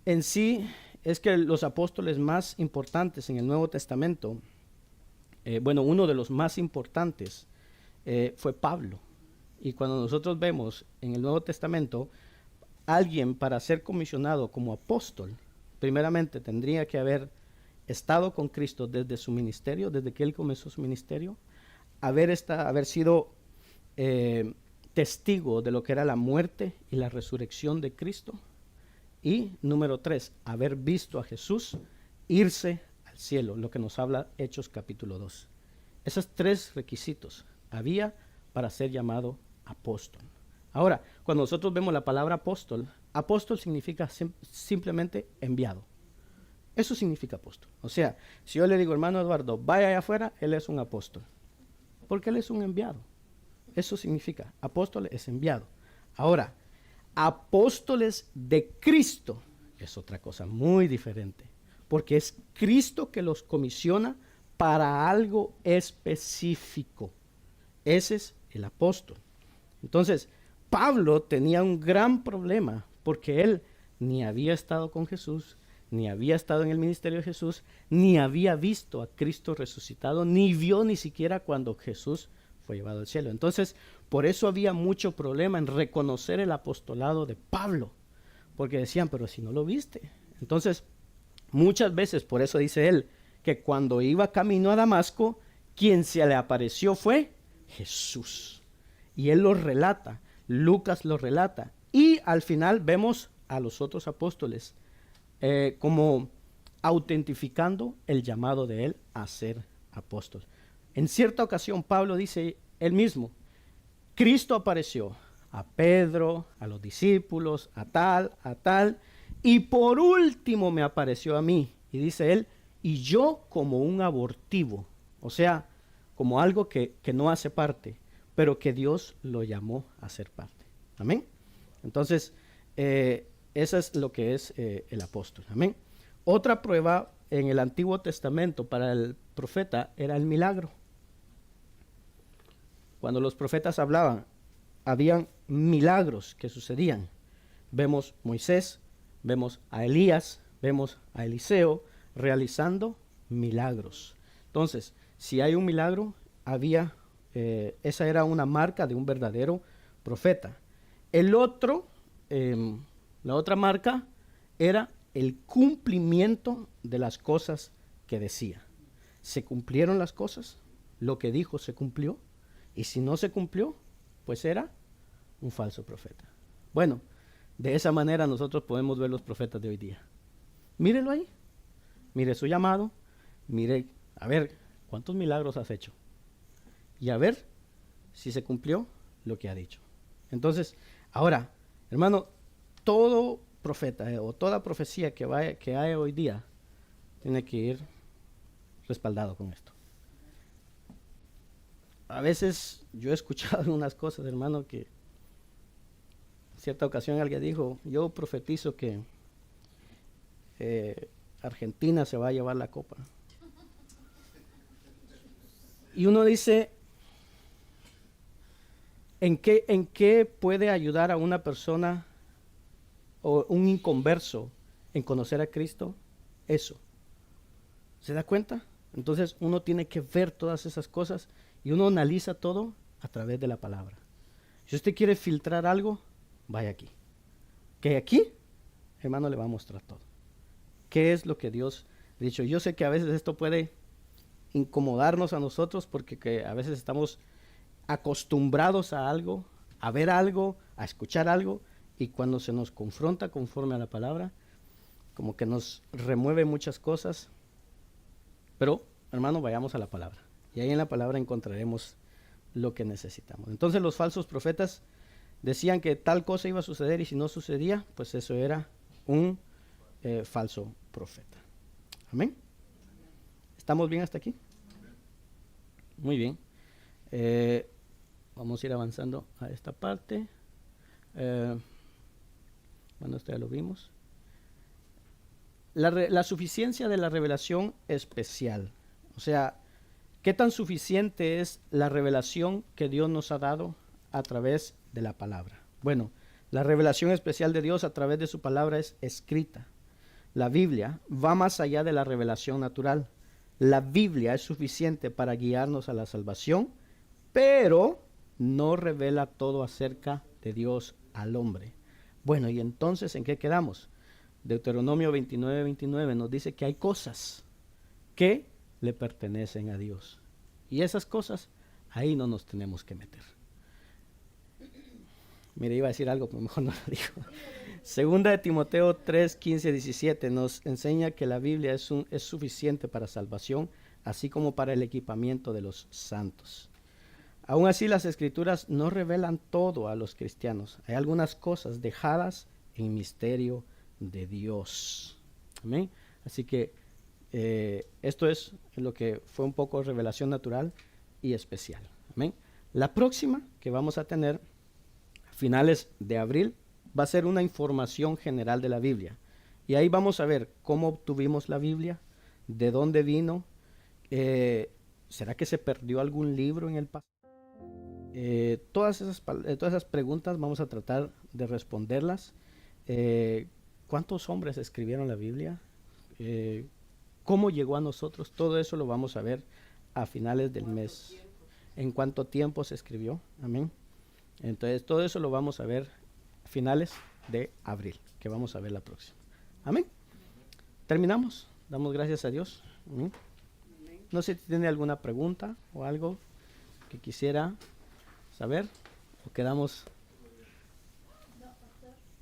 en sí es que los apóstoles más importantes en el Nuevo Testamento, uno de los más importantes fue Pablo. Y cuando nosotros vemos en el Nuevo Testamento, alguien para ser comisionado como apóstol, primeramente tendría que haber estado con Cristo desde su ministerio, desde que él comenzó su ministerio, haber sido testigo de lo que era la muerte y la resurrección de Cristo. Y número 3, haber visto a Jesús irse al cielo, lo que nos habla Hechos capítulo 2. Esos 3 requisitos había para ser llamado apóstol. Ahora, cuando nosotros vemos la palabra apóstol, apóstol significa simplemente enviado. Eso significa apóstol. O sea, si yo le digo, hermano Eduardo, vaya allá afuera, él es un apóstol. Porque él es un enviado. Eso significa, apóstol es enviado. Ahora, apóstoles de Cristo es otra cosa muy diferente. Porque es Cristo que los comisiona para algo específico. Ese es el apóstol. Entonces, Pablo tenía un gran problema porque él ni había estado con Jesús, ni había estado en el ministerio de Jesús, ni había visto a Cristo resucitado, ni vio ni siquiera cuando Jesús fue llevado al cielo. Entonces, por eso había mucho problema en reconocer el apostolado de Pablo, porque decían, pero si no lo viste. Entonces, muchas veces, por eso dice él, que cuando iba camino a Damasco, quien se le apareció fue Jesús. Y él lo relata, Lucas lo relata. Y al final vemos a los otros apóstoles como autentificando el llamado de él a ser apóstol. En cierta ocasión Pablo dice él mismo, Cristo apareció a Pedro, a los discípulos, a tal, y por último me apareció a mí. Y dice él, y yo como un abortivo, o sea, como algo que no hace parte, pero que Dios lo llamó a ser parte. Amén. Entonces, eso es lo que es el apóstol. Amén. Otra prueba en el Antiguo Testamento para el profeta era el milagro. Cuando los profetas hablaban, habían milagros que sucedían. Vemos Moisés, vemos a Elías, vemos a Eliseo realizando milagros. Entonces, si hay un milagro, esa era una marca de un verdadero profeta. La otra marca era el cumplimiento de las cosas que decía. ¿Se cumplieron las cosas? ¿Lo que dijo se cumplió? Y si no se cumplió, pues era un falso profeta. Bueno, de esa manera nosotros podemos ver los profetas de hoy día. Mírelo ahí, mire su llamado, mire, a ver, ¿cuántos milagros has hecho? Y a ver si se cumplió lo que ha dicho. Entonces, ahora, hermano, todo profeta o toda profecía que hay hoy día tiene que ir respaldado con esto. A veces yo he escuchado unas cosas, hermano, que en cierta ocasión alguien dijo, yo profetizo que Argentina se va a llevar la copa. Y uno dice, ¿en qué puede ayudar a una persona o un inconverso en conocer a Cristo? Eso. ¿Se da cuenta? Entonces uno tiene que ver todas esas cosas y uno analiza todo a través de la palabra. Si usted quiere filtrar algo, vaya aquí. Que aquí, hermano, le va a mostrar todo. ¿Qué es lo que Dios ha dicho? Yo sé que a veces esto puede incomodarnos a nosotros porque a veces estamos acostumbrados a algo, a ver algo, a escuchar algo, y cuando se nos confronta conforme a la palabra, como que nos remueve muchas cosas. Pero, hermano, vayamos a la palabra. Y ahí en la palabra encontraremos lo que necesitamos. Entonces los falsos profetas decían que tal cosa iba a suceder y si no sucedía, pues eso era un falso profeta. Amén. ¿Estamos bien hasta aquí? Muy bien. Vamos a ir avanzando a esta parte. Bueno, esto ya lo vimos. La suficiencia de la revelación especial. O sea, ¿qué tan suficiente es la revelación que Dios nos ha dado a través de la palabra? Bueno, la revelación especial de Dios a través de su palabra es escrita. La Biblia va más allá de la revelación natural. La Biblia es suficiente para guiarnos a la salvación, pero no revela todo acerca de Dios al hombre. Bueno, y entonces, ¿en qué quedamos? Deuteronomio 29:29 nos dice que hay cosas que le pertenecen a Dios. Y esas cosas, ahí no nos tenemos que meter. Mire, iba a decir algo, pero mejor no lo digo. Segunda de Timoteo 3:15-17 nos enseña que la Biblia es suficiente para salvación, así como para el equipamiento de los santos. Aún así, las Escrituras no revelan todo a los cristianos. Hay algunas cosas dejadas en misterio de Dios. Amén. Así que esto es lo que fue un poco revelación natural y especial. Amén. La próxima que vamos a tener a finales de abril va a ser una información general de la Biblia. Y ahí vamos a ver cómo obtuvimos la Biblia, de dónde vino, ¿será que se perdió algún libro en el pasado? Todas esas preguntas vamos a tratar de responderlas. ¿Cuántos hombres escribieron la Biblia? ¿Cómo llegó a nosotros? Todo eso lo vamos a ver a finales del mes. ¿En cuánto tiempo se escribió? Amén. Entonces, todo eso lo vamos a ver a finales de abril, que vamos a ver la próxima. Amén. Terminamos. Damos gracias a Dios. Amén. No sé si tiene alguna pregunta o algo que quisiera saber o quedamos